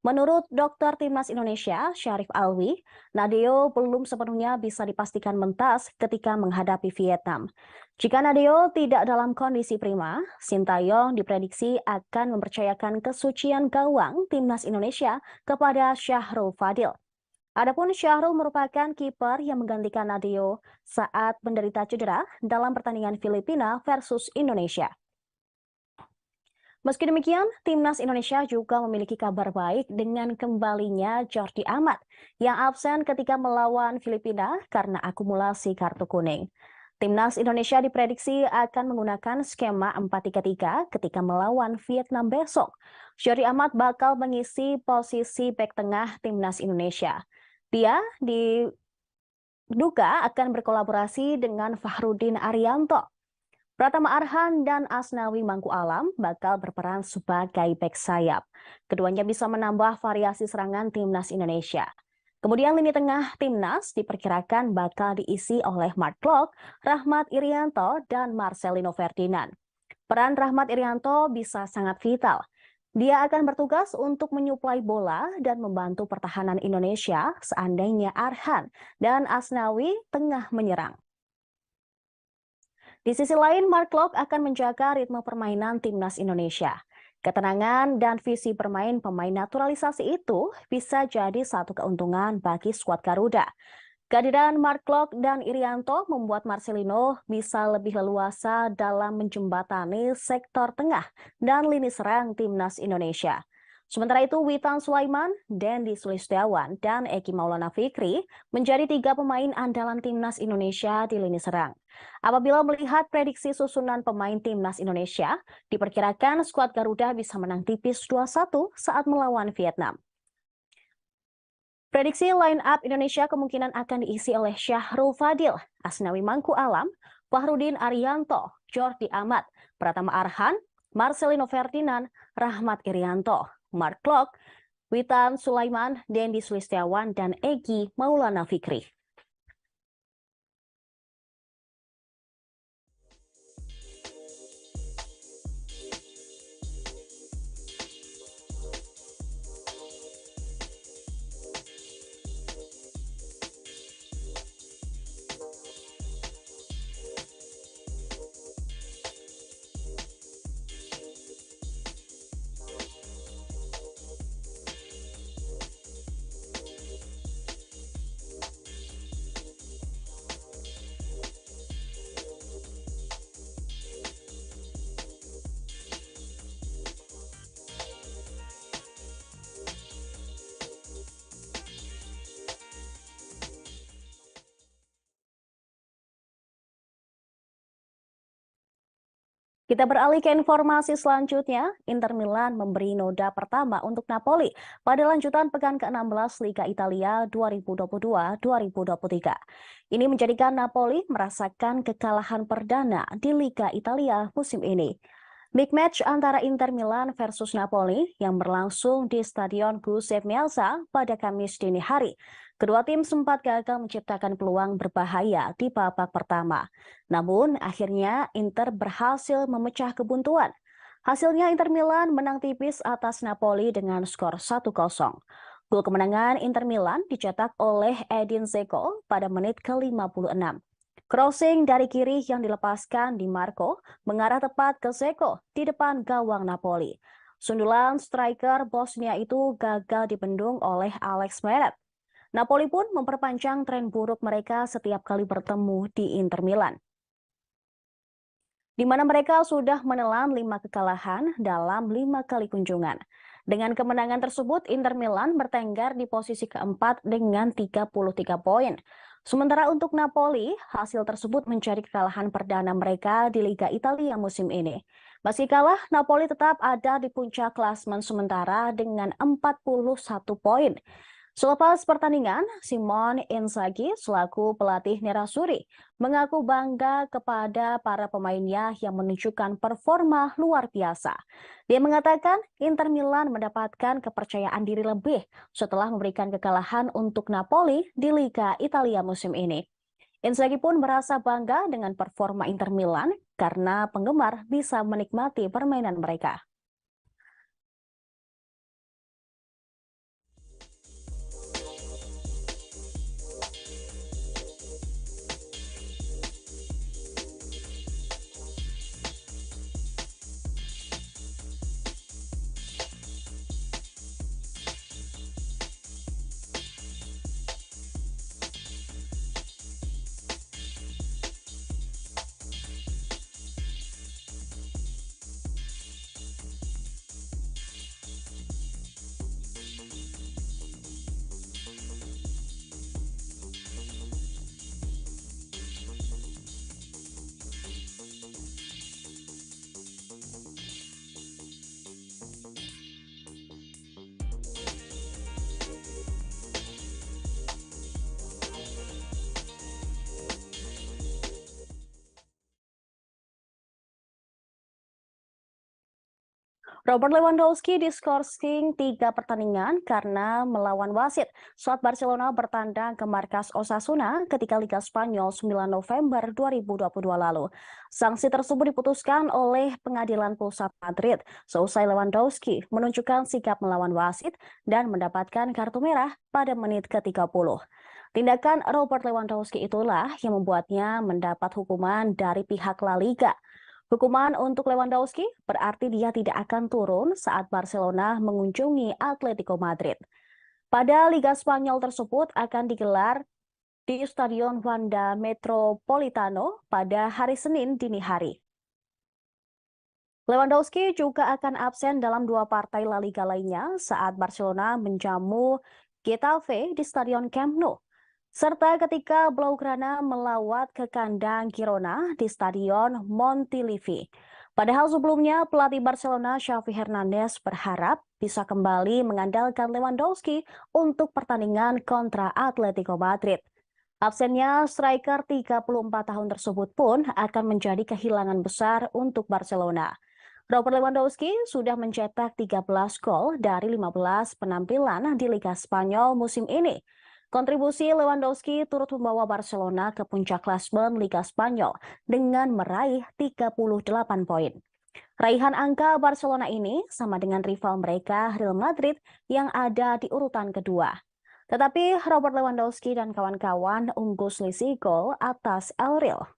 Menurut dokter timnas Indonesia, Syarif Alwi, Nadeo belum sepenuhnya bisa dipastikan mentas ketika menghadapi Vietnam. Jika Nadeo tidak dalam kondisi prima, Sintayong diprediksi akan mempercayakan kesucian gawang timnas Indonesia kepada Syahrul Fadil. Adapun Syahrul merupakan kiper yang menggantikan Nadeo saat menderita cedera dalam pertandingan Filipina versus Indonesia. Meski demikian, timnas Indonesia juga memiliki kabar baik dengan kembalinya Jordi Amat yang absen ketika melawan Filipina karena akumulasi kartu kuning. Timnas Indonesia diprediksi akan menggunakan skema 4-3-3 ketika melawan Vietnam besok. Jordi Amat bakal mengisi posisi bek tengah timnas Indonesia. Dia diduga akan berkolaborasi dengan Fahrudin Arianto. Pratama Arhan dan Asnawi Mangku Alam bakal berperan sebagai bek sayap. Keduanya bisa menambah variasi serangan timnas Indonesia. Kemudian lini tengah timnas diperkirakan bakal diisi oleh Mark Klok, Rahmat Irianto, dan Marcelino Ferdinand. Peran Rahmat Irianto bisa sangat vital. Dia akan bertugas untuk menyuplai bola dan membantu pertahanan Indonesia seandainya Arhan dan Asnawi tengah menyerang. Di sisi lain, Mark Klok akan menjaga ritme permainan timnas Indonesia. Ketenangan dan visi bermain pemain naturalisasi itu bisa jadi satu keuntungan bagi skuad Garuda. Kehadiran Mark Klok dan Irianto membuat Marcelino bisa lebih leluasa dalam menjembatani sektor tengah dan lini serang timnas Indonesia. Sementara itu, Witan Sulaiman, Dendi Sulistiawan, dan Eki Maulana Fikri menjadi 3 pemain andalan timnas Indonesia di lini serang. Apabila melihat prediksi susunan pemain timnas Indonesia, diperkirakan skuad Garuda bisa menang tipis 2-1 saat melawan Vietnam. Prediksi line up Indonesia kemungkinan akan diisi oleh Syahrul Fadil, Asnawi Mangku Alam, Fahrudin Arianto, Jordi Amat, Pratama Arhan, Marcelino Ferdinand, Rahmat Irianto, Mark Klok, Witan Sulaiman, Dendi Sulistiawan, dan Egi Maulana Fikri. Kita beralih ke informasi selanjutnya. Inter Milan memberi noda pertama untuk Napoli pada lanjutan pekan ke-16 Liga Italia 2022-2023. Ini menjadikan Napoli merasakan kekalahan perdana di Liga Italia musim ini. Big match antara Inter Milan versus Napoli yang berlangsung di Stadion Giuseppe Meazza pada Kamis dini hari. Kedua tim sempat gagal menciptakan peluang berbahaya di babak pertama. Namun, akhirnya Inter berhasil memecah kebuntuan. Hasilnya Inter Milan menang tipis atas Napoli dengan skor 1-0. Gol kemenangan Inter Milan dicetak oleh Edin Dzeko pada menit ke-56. Crossing dari kiri yang dilepaskan Di Marco mengarah tepat ke Dzeko di depan gawang Napoli. Sundulan striker Bosnia itu gagal dibendung oleh Alex Meret. Napoli pun memperpanjang tren buruk mereka setiap kali bertemu di Inter Milan, di mana mereka sudah menelan 5 kekalahan dalam 5 kali kunjungan. Dengan kemenangan tersebut, Inter Milan bertengger di posisi keempat dengan 33 poin. Sementara untuk Napoli, hasil tersebut menjadi kekalahan perdana mereka di Liga Italia musim ini. Meski kalah, Napoli tetap ada di puncak klasemen sementara dengan 41 poin. Selepas pertandingan, Simone Inzaghi selaku pelatih Nerazzurri mengaku bangga kepada para pemainnya yang menunjukkan performa luar biasa. Dia mengatakan Inter Milan mendapatkan kepercayaan diri lebih setelah memberikan kekalahan untuk Napoli di Liga Italia musim ini. Inzaghi pun merasa bangga dengan performa Inter Milan karena penggemar bisa menikmati permainan mereka. Robert Lewandowski diskorsing 3 pertandingan karena melawan wasit saat Barcelona bertandang ke markas Osasuna ketika Liga Spanyol 9 November 2022 lalu. Sanksi tersebut diputuskan oleh Pengadilan Pusat Madrid seusai Lewandowski menunjukkan sikap melawan wasit dan mendapatkan kartu merah pada menit ke-30. Tindakan Robert Lewandowski itulah yang membuatnya mendapat hukuman dari pihak La Liga. Hukuman untuk Lewandowski berarti dia tidak akan turun saat Barcelona mengunjungi Atletico Madrid. Pada Liga Spanyol tersebut akan digelar di Stadion Wanda Metropolitano pada hari Senin dini hari. Lewandowski juga akan absen dalam 2 partai La Liga lainnya saat Barcelona menjamu Getafe di Stadion Camp Nou, serta ketika Blaugrana melawat ke kandang Girona di Stadion Montilivi. Padahal sebelumnya pelatih Barcelona Xavi Hernandez berharap bisa kembali mengandalkan Lewandowski untuk pertandingan kontra Atletico Madrid. Absennya striker 34 tahun tersebut pun akan menjadi kehilangan besar untuk Barcelona. Robert Lewandowski sudah mencetak 13 gol dari 15 penampilan di Liga Spanyol musim ini. Kontribusi Lewandowski turut membawa Barcelona ke puncak klasemen Liga Spanyol dengan meraih 38 poin. Raihan angka Barcelona ini sama dengan rival mereka Real Madrid yang ada di urutan kedua. Tetapi Robert Lewandowski dan kawan-kawan unggul selisih gol atas El Real.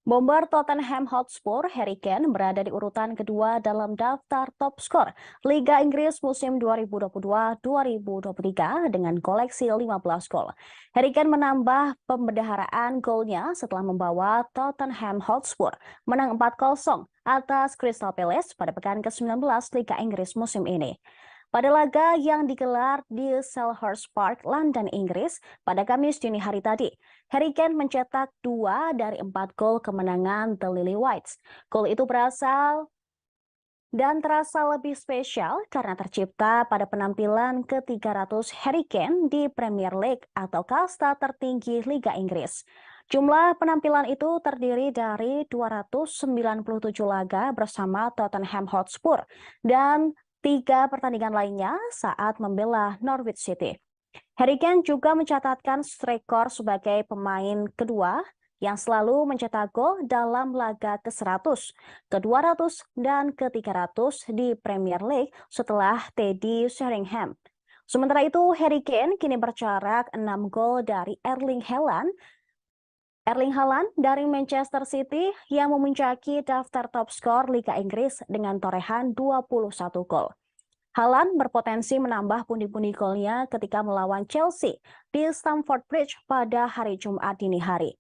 Bomber Tottenham Hotspur Harry Kane berada di urutan kedua dalam daftar top skor Liga Inggris musim 2022-2023 dengan koleksi 15 gol. Harry Kane menambah pembendaharaan golnya setelah membawa Tottenham Hotspur menang 4-0 atas Crystal Palace pada pekan ke-19 Liga Inggris musim ini. Pada laga yang digelar di Selhurst Park, London, Inggris pada Kamis dini hari tadi, Harry Kane mencetak 2 dari 4 gol kemenangan The Lily Whites. Gol itu berasal dan terasa lebih spesial karena tercipta pada penampilan ke-300 Harry Kane di Premier League atau kasta tertinggi Liga Inggris. Jumlah penampilan itu terdiri dari 297 laga bersama Tottenham Hotspur dan 3 pertandingan lainnya saat membela Norwich City. Harry Kane juga mencatatkan rekor sebagai pemain kedua yang selalu mencetak gol dalam laga ke-100, ke-200, dan ke-300 di Premier League setelah Teddy Sheringham. Sementara itu, Harry Kane kini berjarak 6 gol dari Erling Haaland dari Manchester City yang memuncaki daftar top skor Liga Inggris dengan torehan 21 gol. Haaland berpotensi menambah pundi-pundi golnya ketika melawan Chelsea di Stamford Bridge pada hari Jumat dini hari.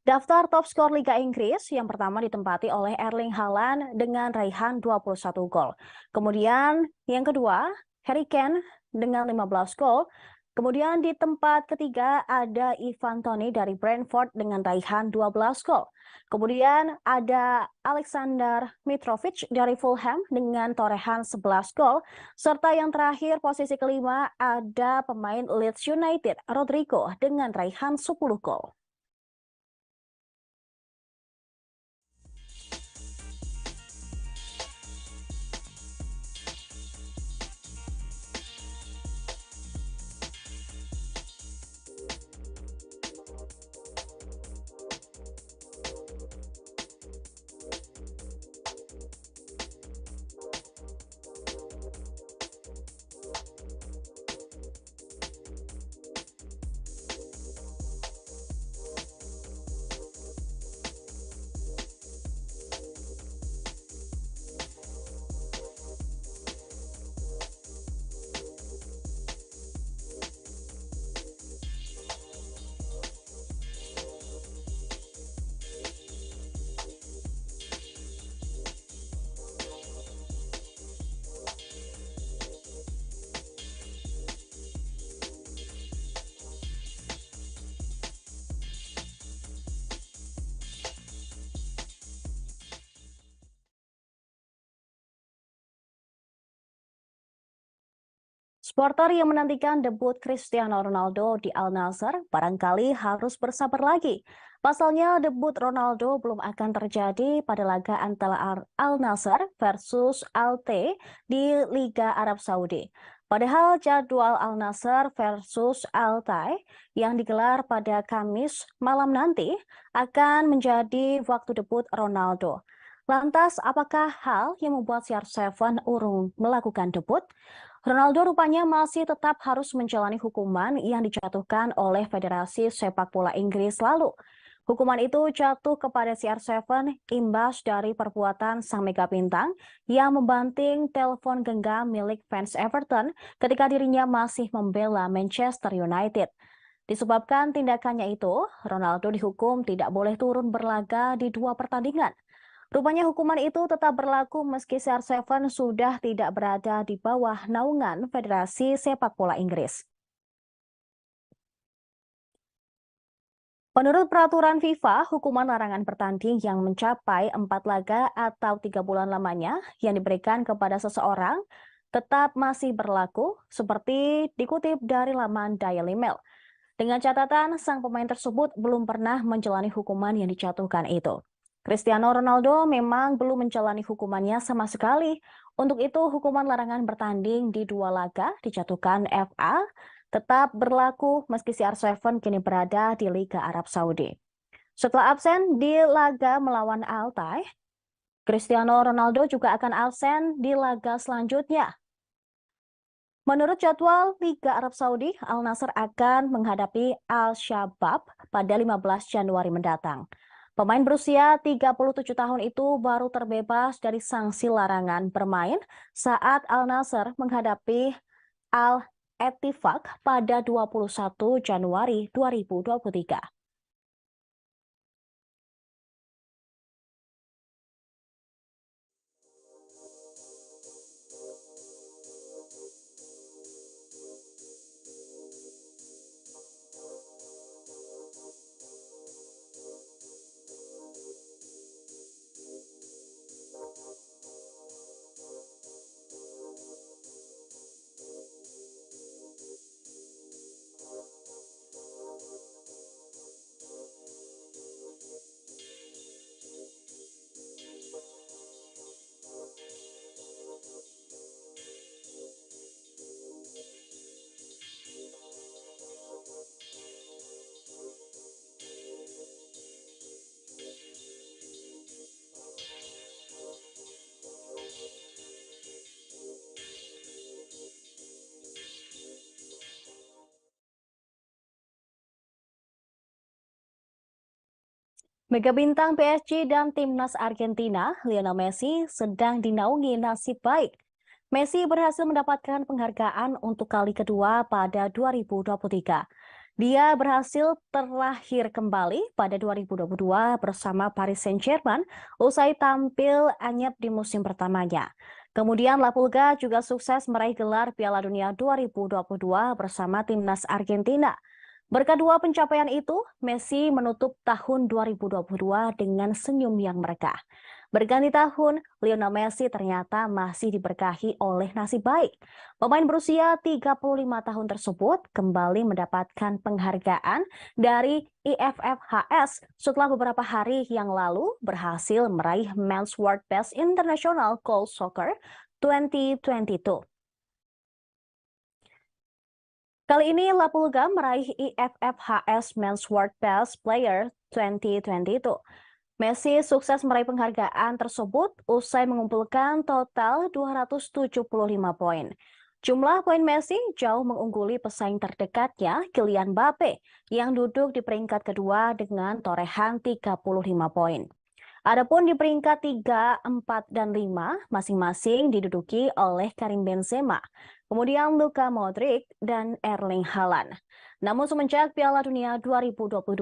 Daftar top skor Liga Inggris yang pertama ditempati oleh Erling Haaland dengan raihan 21 gol. Kemudian yang kedua, Harry Kane dengan 15 gol. Kemudian di tempat ketiga ada Ivan Toney dari Brentford dengan raihan 12 gol. Kemudian ada Alexander Mitrovic dari Fulham dengan torehan 11 gol. Serta yang terakhir posisi kelima ada pemain Leeds United Rodrigo dengan raihan 10 gol. Supporter yang menantikan debut Cristiano Ronaldo di Al Nassr barangkali harus bersabar lagi. Pasalnya debut Ronaldo belum akan terjadi pada laga antara Al Nassr versus Al T di Liga Arab Saudi. Padahal jadwal Al Nassr versus Al Tay yang digelar pada Kamis malam nanti akan menjadi waktu debut Ronaldo. Lantas, apakah hal yang membuat CR7 urung melakukan debut? Ronaldo rupanya masih tetap harus menjalani hukuman yang dijatuhkan oleh Federasi Sepak Bola Inggris lalu. Hukuman itu jatuh kepada CR7 imbas dari perbuatan sang mega bintang yang membanting telepon genggam milik fans Everton ketika dirinya masih membela Manchester United. Disebabkan tindakannya itu, Ronaldo dihukum tidak boleh turun berlaga di 2 pertandingan. Rupanya hukuman itu tetap berlaku meski CR7 sudah tidak berada di bawah naungan Federasi Sepak Bola Inggris. Menurut peraturan FIFA, hukuman larangan bertanding yang mencapai 4 laga atau 3 bulan lamanya yang diberikan kepada seseorang tetap masih berlaku seperti dikutip dari laman Daily Mail. Dengan catatan, sang pemain tersebut belum pernah menjalani hukuman yang dijatuhkan itu. Cristiano Ronaldo memang belum menjalani hukumannya sama sekali. Untuk itu, hukuman larangan bertanding di 2 laga dijatuhkan FA tetap berlaku meski CR7 kini berada di Liga Arab Saudi. Setelah absen di laga melawan Al Tay, Cristiano Ronaldo juga akan absen di laga selanjutnya. Menurut jadwal Liga Arab Saudi, Al Nassr akan menghadapi Al Shabab pada 15 Januari mendatang. Pemain berusia 37 tahun itu baru terbebas dari sanksi larangan bermain saat Al Nassr menghadapi Al Ettifaq pada 21 Januari 2023. Mega bintang PSG dan timnas Argentina, Lionel Messi, sedang dinaungi nasib baik. Messi berhasil mendapatkan penghargaan untuk kali kedua pada 2023. Dia berhasil terlahir kembali pada 2022 bersama Paris Saint-Germain usai tampil anyep di musim pertamanya. Kemudian La Pulga juga sukses meraih gelar Piala Dunia 2022 bersama timnas Argentina. Berkat 2 pencapaian itu, Messi menutup tahun 2022 dengan senyum yang merekah. Berganti tahun, Lionel Messi ternyata masih diberkahi oleh nasib baik. Pemain berusia 35 tahun tersebut kembali mendapatkan penghargaan dari IFFHS setelah beberapa hari yang lalu berhasil meraih Men's World Best International Goal Soccer 2022. Kali ini La Pulga meraih IFFHS Men's World Best Player 2022. Messi sukses meraih penghargaan tersebut usai mengumpulkan total 275 poin. Jumlah poin Messi jauh mengungguli pesaing terdekatnya Kylian Mbappe yang duduk di peringkat kedua dengan torehan 35 poin. Adapun di peringkat 3, 4, dan 5 masing-masing diduduki oleh Karim Benzema, kemudian Luka Modric dan Erling Haaland. Namun semenjak Piala Dunia 2022,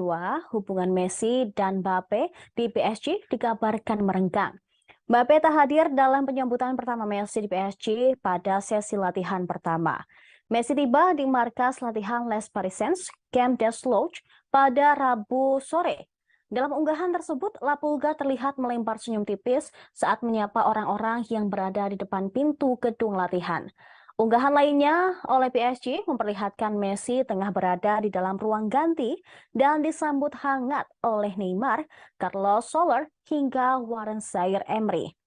hubungan Messi dan Mbappe di PSG dikabarkan merenggang. Mbappe tak hadir dalam penyambutan pertama Messi di PSG pada sesi latihan pertama. Messi tiba di markas latihan Les Parisiens, Camp des Lodges, pada Rabu sore. Dalam unggahan tersebut, La Pulga terlihat melempar senyum tipis saat menyapa orang-orang yang berada di depan pintu gedung latihan. Unggahan lainnya oleh PSG memperlihatkan Messi tengah berada di dalam ruang ganti dan disambut hangat oleh Neymar, Carlos Soler, hingga Warren Zaïre-Emery.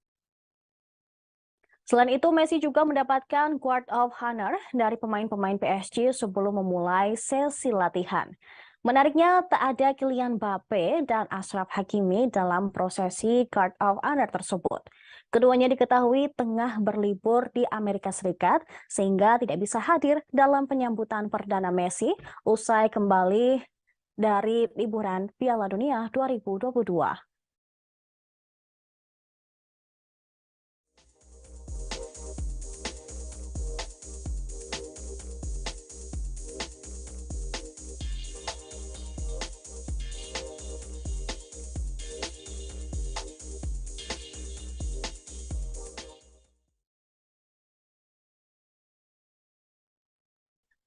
Selain itu, Messi juga mendapatkan Guard of Honor dari pemain-pemain PSG sebelum memulai sesi latihan. Menariknya, tak ada Kylian Mbappe dan Achraf Hakimi dalam prosesi Guard of Honor tersebut. Keduanya diketahui tengah berlibur di Amerika Serikat sehingga tidak bisa hadir dalam penyambutan perdana Messi usai kembali dari liburan Piala Dunia 2022.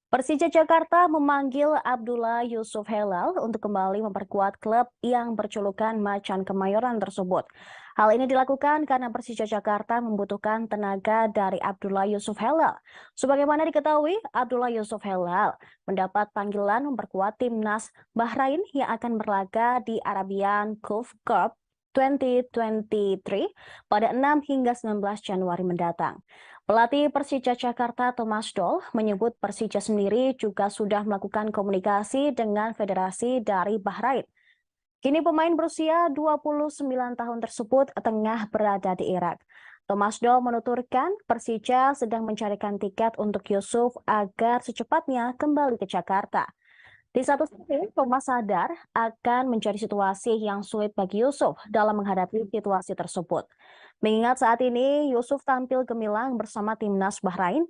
Persija Jakarta memanggil Abdullah Yusuf Helal untuk kembali memperkuat klub yang berjulukan Macan Kemayoran tersebut. Hal ini dilakukan karena Persija Jakarta membutuhkan tenaga dari Abdullah Yusuf Helal. Sebagaimana diketahui, Abdullah Yusuf Helal mendapat panggilan memperkuat timnas Bahrain yang akan berlaga di Arabian Gulf Cup 2023 pada 6 hingga 19 Januari mendatang. Pelatih Persija Jakarta Thomas Doll menyebut Persija sendiri juga sudah melakukan komunikasi dengan federasi dari Bahrain. Kini pemain berusia 29 tahun tersebut tengah berada di Irak. Thomas Doll menuturkan Persija sedang mencarikan tiket untuk Yusuf agar secepatnya kembali ke Jakarta. Di satu sisi, Thomas sadar akan menjadi situasi yang sulit bagi Yusuf dalam menghadapi situasi tersebut. Mengingat saat ini Yusuf tampil gemilang bersama timnas Bahrain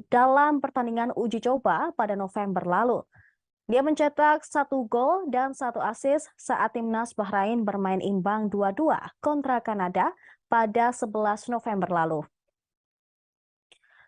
dalam pertandingan uji coba pada November lalu. Dia mencetak 1 gol dan 1 assist saat timnas Bahrain bermain imbang 2-2 kontra Kanada pada 11 November lalu.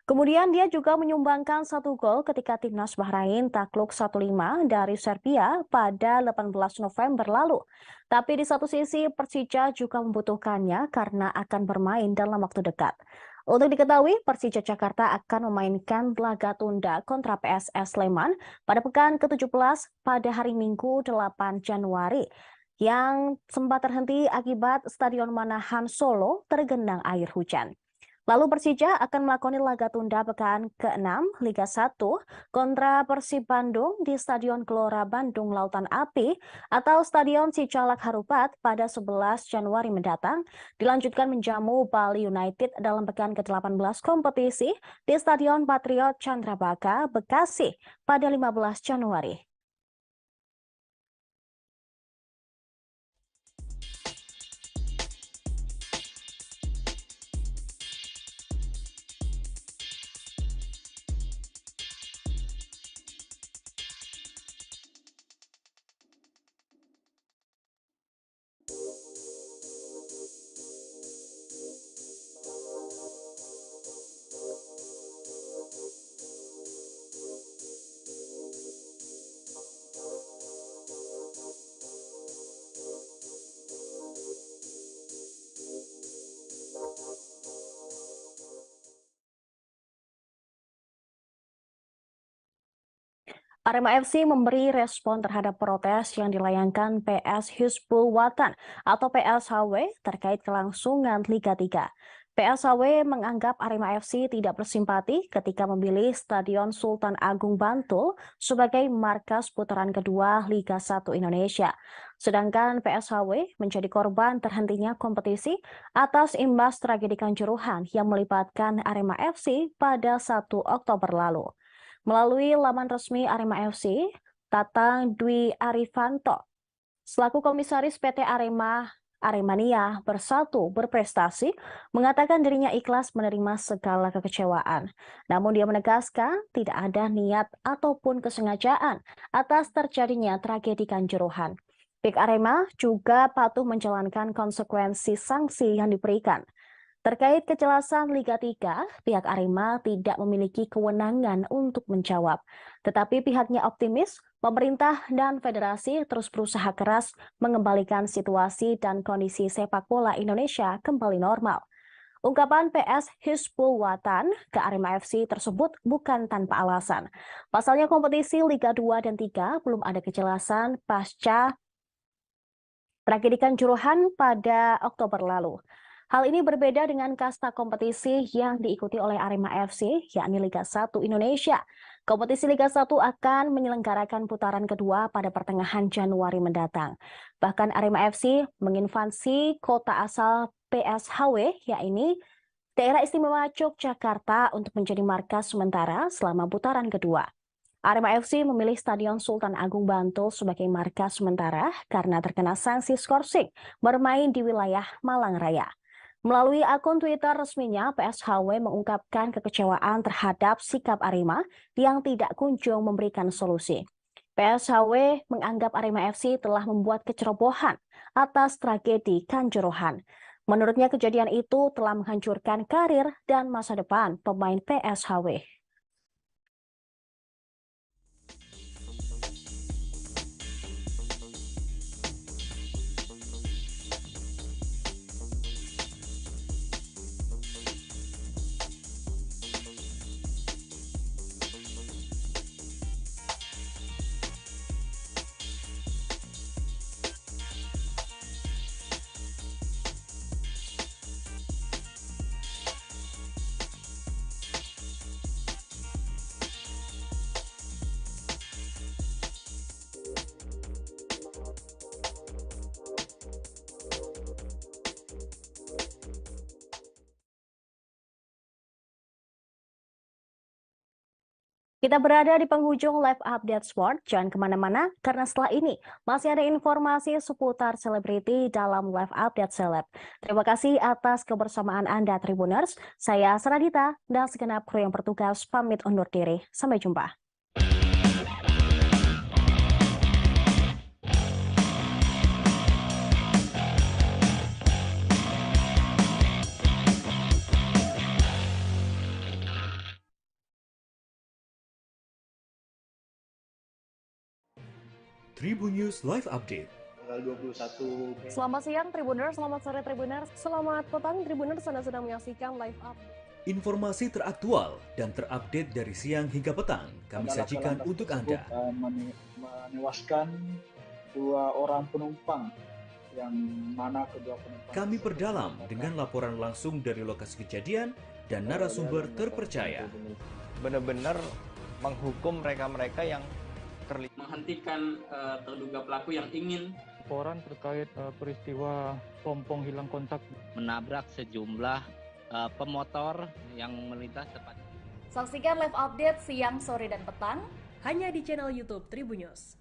Kemudian dia juga menyumbangkan 1 gol ketika timnas Bahrain takluk 1-5 dari Serbia pada 18 November lalu. Tapi di satu sisi Persija juga membutuhkannya karena akan bermain dalam waktu dekat. Untuk diketahui, Persija Jakarta akan memainkan laga tunda kontra PSS Sleman pada pekan ke-17 pada hari Minggu 8 Januari yang sempat terhenti akibat Stadion Manahan Solo tergenang air hujan. Lalu Persija akan melakoni laga tunda pekan ke-6 Liga 1 kontra Persib Bandung di Stadion Gelora Bandung Lautan Api atau Stadion Sicalak Harupat pada 11 Januari mendatang, dilanjutkan menjamu Bali United dalam pekan ke-18 kompetisi di Stadion Patriot Candrabaga, Bekasi pada 15 Januari. Arema FC memberi respon terhadap protes yang dilayangkan PS Hizbul Wathan atau PSHW terkait kelangsungan Liga 3. PSHW menganggap Arema FC tidak bersimpati ketika memilih Stadion Sultan Agung Bantul sebagai markas putaran kedua Liga 1 Indonesia. Sedangkan PSHW menjadi korban terhentinya kompetisi atas imbas tragedi Kanjuruhan yang melibatkan Arema FC pada 1 Oktober lalu. Melalui laman resmi Arema FC, Tatang Dwi Arifanto, selaku komisaris PT Aremania Bersatu Berprestasi, mengatakan dirinya ikhlas menerima segala kekecewaan. Namun dia menegaskan tidak ada niat ataupun kesengajaan atas terjadinya tragedi Kanjuruhan. Pihak Arema juga patuh menjalankan konsekuensi sanksi yang diberikan. Terkait kejelasan Liga 3, pihak Arema tidak memiliki kewenangan untuk menjawab. Tetapi pihaknya optimis, pemerintah dan federasi terus berusaha keras mengembalikan situasi dan kondisi sepak bola Indonesia kembali normal. Ungkapan PS Hizbul Wathan ke Arema FC tersebut bukan tanpa alasan. Pasalnya kompetisi Liga 2 dan 3 belum ada kejelasan pasca tragedi Kanjuruhan pada Oktober lalu. Hal ini berbeda dengan kasta kompetisi yang diikuti oleh Arema FC, yakni Liga 1 Indonesia. Kompetisi Liga 1 akan menyelenggarakan putaran kedua pada pertengahan Januari mendatang. Bahkan Arema FC menginvasi kota asal PSHW, yakni Daerah Istimewa Yogyakarta, untuk menjadi markas sementara selama putaran kedua. Arema FC memilih Stadion Sultan Agung Bantul sebagai markas sementara karena terkena sanksi skorsing bermain di wilayah Malang Raya. Melalui akun Twitter resminya, PSHW mengungkapkan kekecewaan terhadap sikap Arema yang tidak kunjung memberikan solusi. PSHW menganggap Arema FC telah membuat kecerobohan atas tragedi Kanjuruhan. Menurutnya kejadian itu telah menghancurkan karir dan masa depan pemain PSHW. Kita berada di penghujung live update sport, jangan kemana-mana karena setelah ini masih ada informasi seputar selebriti dalam live update seleb. Terima kasih atas kebersamaan Anda Tribuners, saya Saradita dan segenap kru yang bertugas pamit undur diri. Sampai jumpa. Tribun News Live Update. Tanggal 21. Selamat siang Tribuners, selamat sore Tribuners, selamat petang Tribuners, Anda sedang menyaksikan live update. Informasi teraktual dan terupdate dari siang hingga petang kami sajikan untuk Anda. Menewaskan 2 orang penumpang, yang mana kedua penumpang. Kami perdalam dengan laporan langsung dari lokasi kejadian dan narasumber terpercaya. Benar-benar menghukum mereka-mereka yang menghentikan terduga pelaku yang ingin laporan terkait peristiwa pompong hilang kontak menabrak sejumlah pemotor yang melintas tepat. Saksikan live update siang, sore, dan petang hanya di channel YouTube Tribun News.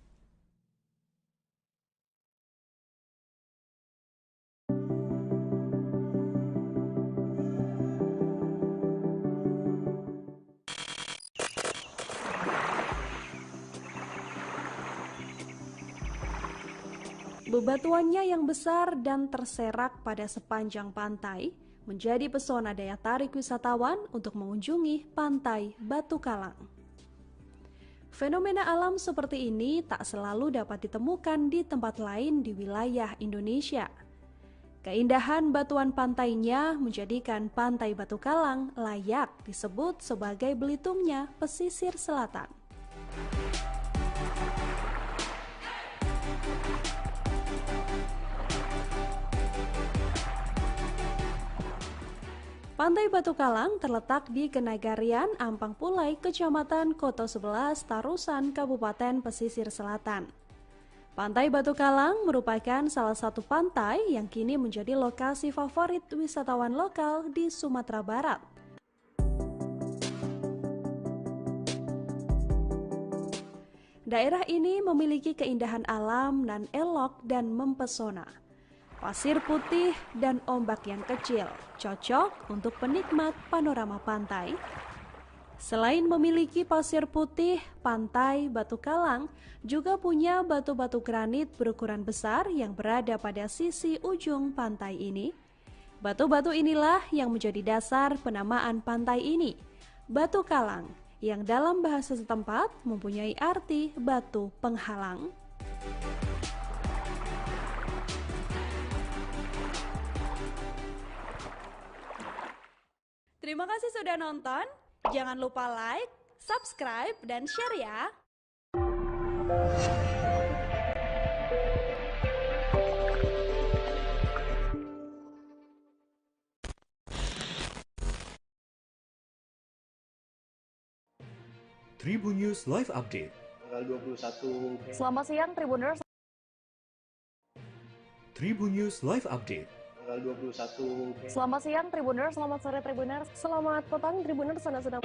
Bebatuannya yang besar dan terserak pada sepanjang pantai menjadi pesona daya tarik wisatawan untuk mengunjungi Pantai Batu Kalang. Fenomena alam seperti ini tak selalu dapat ditemukan di tempat lain di wilayah Indonesia. Keindahan batuan pantainya menjadikan Pantai Batu Kalang layak disebut sebagai Belitungnya pesisir selatan. Pantai Batu Kalang terletak di Kenagarian, Ampang Pulai, Kecamatan Koto 11, Tarusan, Kabupaten Pesisir Selatan. Pantai Batu Kalang merupakan salah satu pantai yang kini menjadi lokasi favorit wisatawan lokal di Sumatera Barat. Daerah ini memiliki keindahan alam nan elok dan mempesona. Pasir putih dan ombak yang kecil, cocok untuk penikmat panorama pantai. Selain memiliki pasir putih, Pantai Batu Kalang juga punya batu-batu granit berukuran besar yang berada pada sisi ujung pantai ini. Batu-batu inilah yang menjadi dasar penamaan pantai ini, Batu Kalang, yang dalam bahasa setempat mempunyai arti batu penghalang. Terima kasih sudah nonton. Jangan lupa like, subscribe, dan share ya. Tribun News Live Update. Tanggal 21. Selamat siang Tribuners. Tribun News Live Update. Tanggal 21. Selamat siang Tribuners, selamat sore Tribuners, selamat petang Tribuners, Anda sedang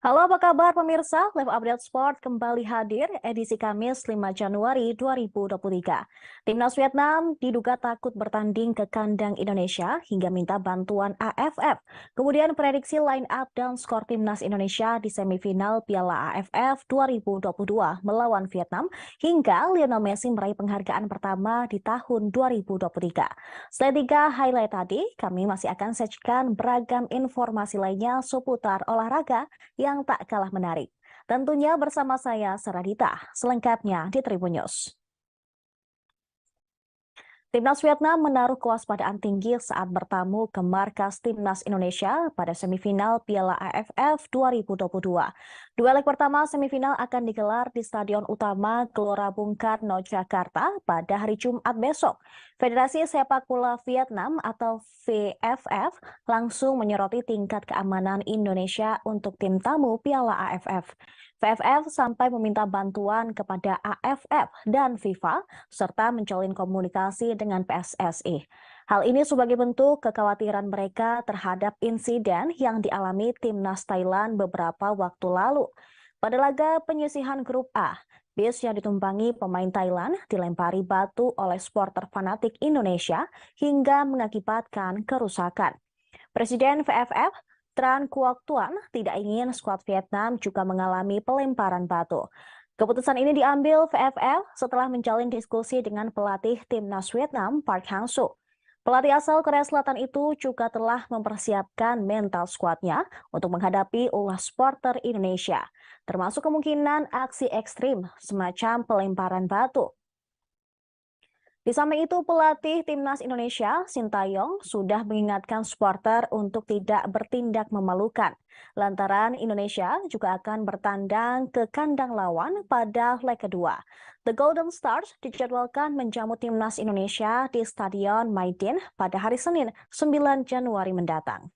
Halo, apa kabar pemirsa? Live Update Sport kembali hadir edisi Kamis 5 Januari 2023. Timnas Vietnam diduga takut bertanding ke kandang Indonesia hingga minta bantuan AFF. Kemudian prediksi line up dan skor Timnas Indonesia di semifinal Piala AFF 2022 melawan Vietnam hingga Lionel Messi meraih penghargaan pertama di tahun 2023. Selain 3 highlight tadi, kami masih akan sajikan beragam informasi lainnya seputar olahraga yang tak kalah menarik. Tentunya bersama saya, Saradita. Selengkapnya di Tribun News. Timnas Vietnam menaruh kewaspadaan tinggi saat bertamu ke markas Timnas Indonesia pada semifinal Piala AFF 2022. Dua leg pertama semifinal akan digelar di Stadion Utama Gelora Bung Karno, Jakarta pada hari Jumat besok. Federasi Sepak Bola Vietnam atau VFF langsung menyoroti tingkat keamanan Indonesia untuk tim tamu Piala AFF. VFF sampai meminta bantuan kepada AFF dan FIFA serta menjalin komunikasi dengan PSSI. Hal ini sebagai bentuk kekhawatiran mereka terhadap insiden yang dialami Timnas Thailand beberapa waktu lalu. Pada laga penyisihan grup A, bis yang ditumpangi pemain Thailand dilempari batu oleh supporter fanatik Indonesia hingga mengakibatkan kerusakan. Presiden VFF Tran Quoc Tuan tidak ingin skuad Vietnam juga mengalami pelemparan batu. Keputusan ini diambil VFF setelah menjalin diskusi dengan pelatih Timnas Vietnam Park Hang-seo. Pelatih asal Korea Selatan itu juga telah mempersiapkan mental skuadnya untuk menghadapi ulah supporter Indonesia, termasuk kemungkinan aksi ekstrim semacam pelemparan batu. Di samping itu, pelatih Timnas Indonesia, Sintayong, sudah mengingatkan supporter untuk tidak bertindak memalukan. Lantaran Indonesia juga akan bertandang ke kandang lawan pada leg kedua. The Golden Stars dijadwalkan menjamu Timnas Indonesia di Stadion Maidin pada hari Senin, 9 Januari mendatang.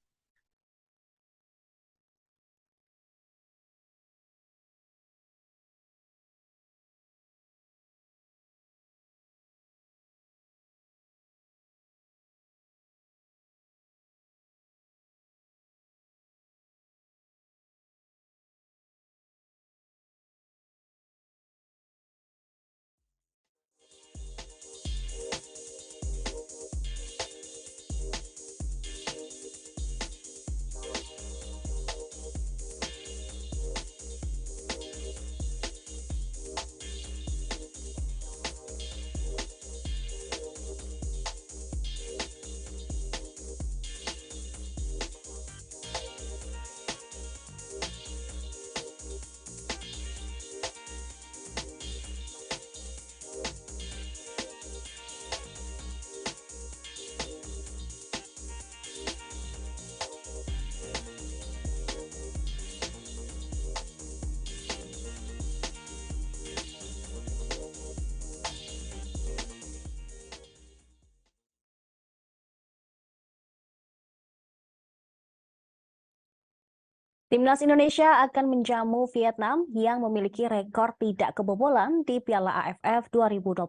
Timnas Indonesia akan menjamu Vietnam yang memiliki rekor tidak kebobolan di Piala AFF 2022.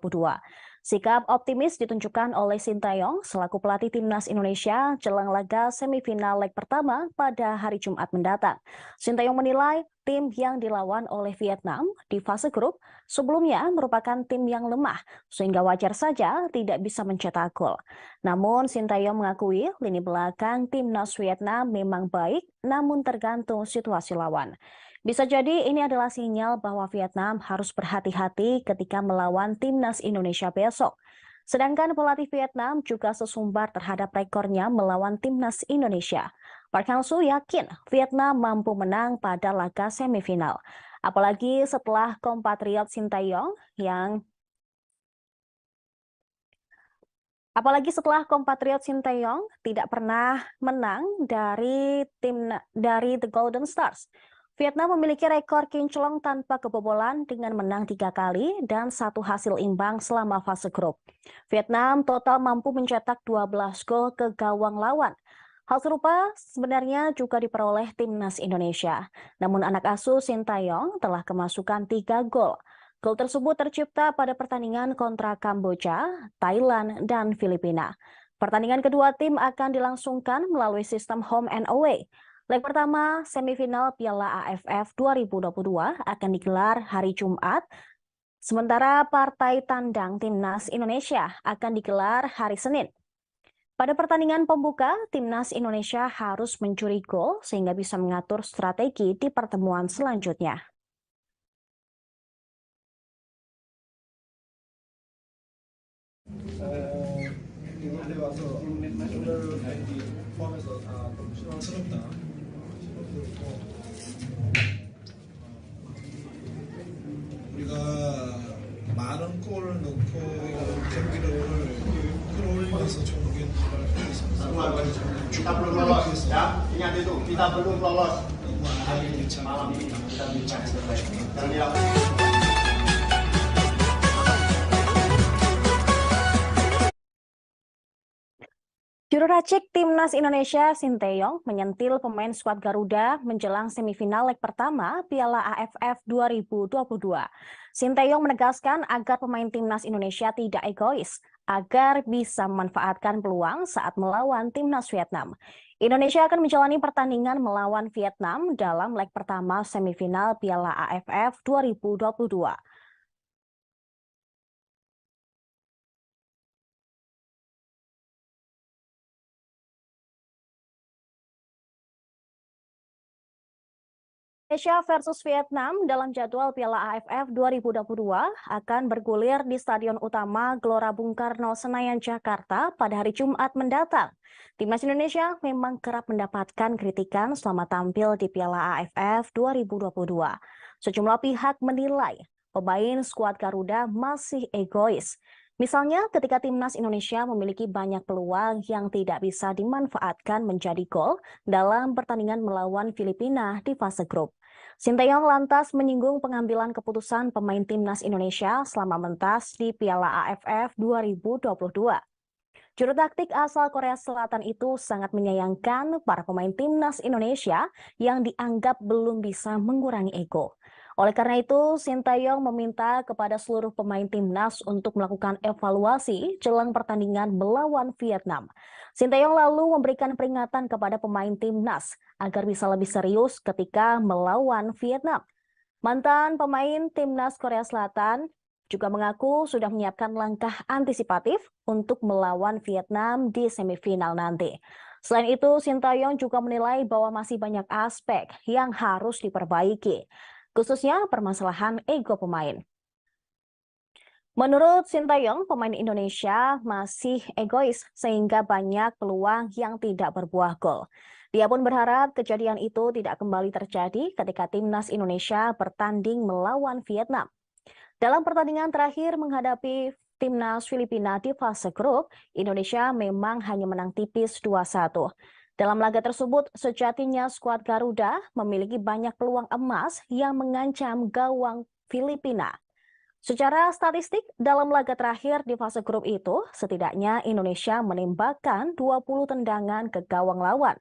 Sikap optimis ditunjukkan oleh Sintayong selaku pelatih Timnas Indonesia jelang laga semifinal leg pertama pada hari Jumat mendatang. Sintayong menilai tim yang dilawan oleh Vietnam di fase grup sebelumnya merupakan tim yang lemah sehingga wajar saja tidak bisa mencetak gol. Namun Sintayong mengakui lini belakang Timnas Vietnam memang baik namun tergantung situasi lawan. Bisa jadi ini adalah sinyal bahwa Vietnam harus berhati-hati ketika melawan Timnas Indonesia besok. Sedangkan pelatih Vietnam juga sesumbar terhadap rekornya melawan timnas Indonesia. Park Hang-soo yakin Vietnam mampu menang pada laga semifinal. Apalagi setelah kompatriot Sintayong tidak pernah menang dari The Golden Stars. Vietnam memiliki rekor kinclong tanpa kebobolan dengan menang 3 kali dan 1 hasil imbang selama fase grup. Vietnam total mampu mencetak 12 gol ke gawang lawan. Hal serupa sebenarnya juga diperoleh timnas Indonesia. Namun anak asuh Sintayong telah kemasukan 3 gol. Gol tersebut tercipta pada pertandingan kontra Kamboja, Thailand, dan Filipina. Pertandingan kedua tim akan dilangsungkan melalui sistem home and away. Leg pertama semifinal Piala AFF 2022 akan digelar hari Jumat, sementara partai tandang timnas Indonesia akan digelar hari Senin. Pada pertandingan pembuka, timnas Indonesia harus mencuri gol sehingga bisa mengatur strategi di pertemuan selanjutnya. 이번에 와서 오늘 경기 포함해서 다 좀 실망스럽다. 우리가 많은 골을 넣고 경기를 끌어올리면서 좋은 경기를 하고 있습니다. Kita belum lolos ya, ingat itu kita belum lolos. 너무 안하게 Malam ini kita bicara 괜찮습니다. jangan Juru racik timnas Indonesia Sintayong menyentil pemain skuad Garuda menjelang semifinal leg pertama Piala AFF 2022. Sintayong menegaskan agar pemain timnas Indonesia tidak egois, agar bisa memanfaatkan peluang saat melawan timnas Vietnam. Indonesia akan menjalani pertandingan melawan Vietnam dalam leg pertama semifinal Piala AFF 2022. Indonesia versus Vietnam dalam jadwal Piala AFF 2022 akan bergulir di Stadion Utama Gelora Bung Karno, Senayan, Jakarta pada hari Jumat mendatang. Timnas Indonesia memang kerap mendapatkan kritikan selama tampil di Piala AFF 2022. Sejumlah pihak menilai pemain skuad Garuda masih egois. Misalnya ketika timnas Indonesia memiliki banyak peluang yang tidak bisa dimanfaatkan menjadi gol dalam pertandingan melawan Filipina di fase grup. Sintayong lantas menyinggung pengambilan keputusan pemain timnas Indonesia selama mentas di Piala AFF 2022. Juru taktik asal Korea Selatan itu sangat menyayangkan para pemain timnas Indonesia yang dianggap belum bisa mengurangi ego. Oleh karena itu, Sintayong meminta kepada seluruh pemain timnas untuk melakukan evaluasi jelang pertandingan melawan Vietnam. Sintayong lalu memberikan peringatan kepada pemain timnas agar bisa lebih serius ketika melawan Vietnam. Mantan pemain timnas Korea Selatan juga mengaku sudah menyiapkan langkah antisipatif untuk melawan Vietnam di semifinal nanti. Selain itu, Sintayong juga menilai bahwa masih banyak aspek yang harus diperbaiki, khususnya permasalahan ego pemain. Menurut Sintayong, pemain Indonesia masih egois sehingga banyak peluang yang tidak berbuah gol. Dia pun berharap kejadian itu tidak kembali terjadi ketika timnas Indonesia bertanding melawan Vietnam. Dalam pertandingan terakhir menghadapi timnas Filipina di fase grup, Indonesia memang hanya menang tipis 2-1. Dalam laga tersebut, sejatinya skuad Garuda memiliki banyak peluang emas yang mengancam gawang Filipina. Secara statistik, dalam laga terakhir di fase grup itu, setidaknya Indonesia menembakkan 20 tendangan ke gawang lawan.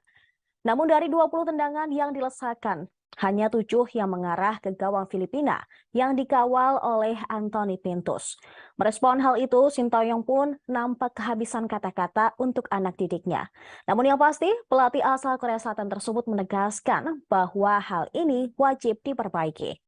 Namun dari 20 tendangan yang dilesakan, hanya 7 yang mengarah ke gawang Filipina yang dikawal oleh Anthony Pintus. Merespon hal itu, Sintayong pun nampak kehabisan kata-kata untuk anak didiknya. Namun yang pasti, pelatih asal Korea Selatan tersebut menegaskan bahwa hal ini wajib diperbaiki.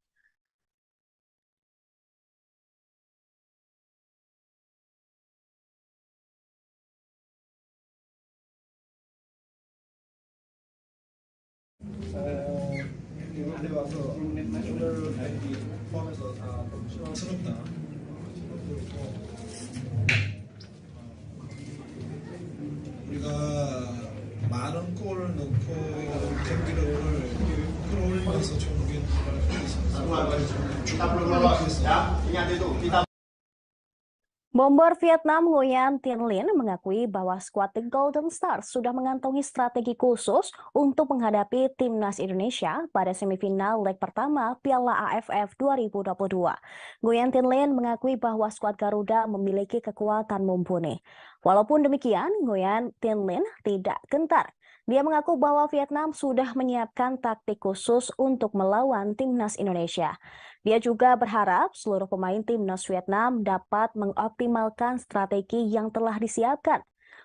이번에 와서 오늘 경기 포함해서 다 좀 실망스럽다. 축구를 위해서 Bomber Vietnam Nguyen Tin Linh mengakui bahwa skuad The Golden Stars sudah mengantongi strategi khusus untuk menghadapi timnas Indonesia pada semifinal leg pertama Piala AFF 2022. Nguyen Tin Linh mengakui bahwa skuad Garuda memiliki kekuatan mumpuni. Walaupun demikian, Nguyen Tin Linh tidak gentar. Dia mengaku bahwa Vietnam sudah menyiapkan taktik khusus untuk melawan timnas Indonesia. Dia juga berharap seluruh pemain timnas Vietnam dapat mengoptimalkan strategi yang telah disiapkan.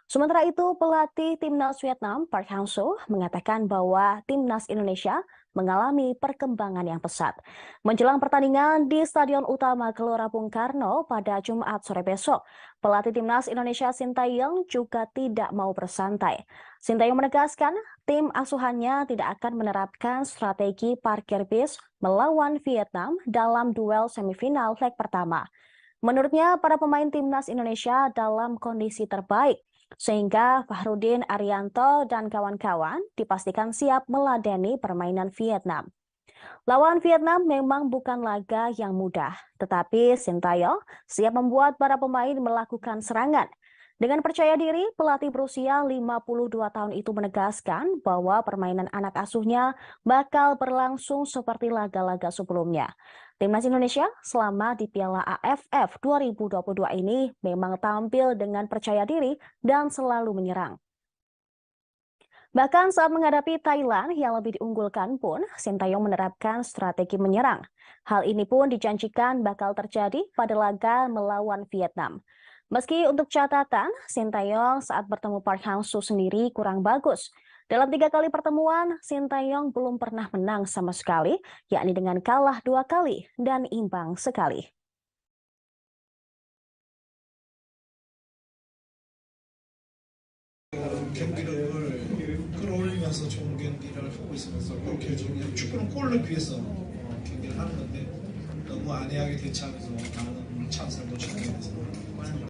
Sementara itu, pelatih timnas Vietnam Park Hang-seo mengatakan bahwa timnas Indonesia mengalami perkembangan yang pesat. Menjelang pertandingan di Stadion Utama Gelora Bung Karno pada Jumat sore besok, pelatih timnas Indonesia Sintayong juga tidak mau bersantai. Sintayong menegaskan tim asuhannya tidak akan menerapkan strategi parkir bis melawan Vietnam dalam duel semifinal leg pertama. Menurutnya, para pemain timnas Indonesia dalam kondisi terbaik, sehingga Fahrudin Arianto dan kawan-kawan dipastikan siap meladeni permainan Vietnam. Lawan Vietnam memang bukan laga yang mudah, tetapi Sintayong siap membuat para pemain melakukan serangan. Dengan percaya diri, pelatih berusia 52 tahun itu menegaskan bahwa permainan anak asuhnya bakal berlangsung seperti laga-laga sebelumnya. Timnas Indonesia selama di Piala AFF 2022 ini memang tampil dengan percaya diri dan selalu menyerang. Bahkan saat menghadapi Thailand yang lebih diunggulkan pun, Sintayong menerapkan strategi menyerang. Hal ini pun dijanjikan bakal terjadi pada laga melawan Vietnam. Meski untuk catatan, Sintayong saat bertemu Park Hang-seo sendiri kurang bagus. Dalam 3 kali pertemuan, Sintayong belum pernah menang sama sekali, yakni dengan kalah 2 kali dan imbang sekali. 경기를 끌어올리면서 좋은 경기를 하고 있으면서 골 결정력, 축구는 골을 위해서 경기를 하는 건데 너무 안이하게 대처하면서 많은 찬스를 놓치게 돼서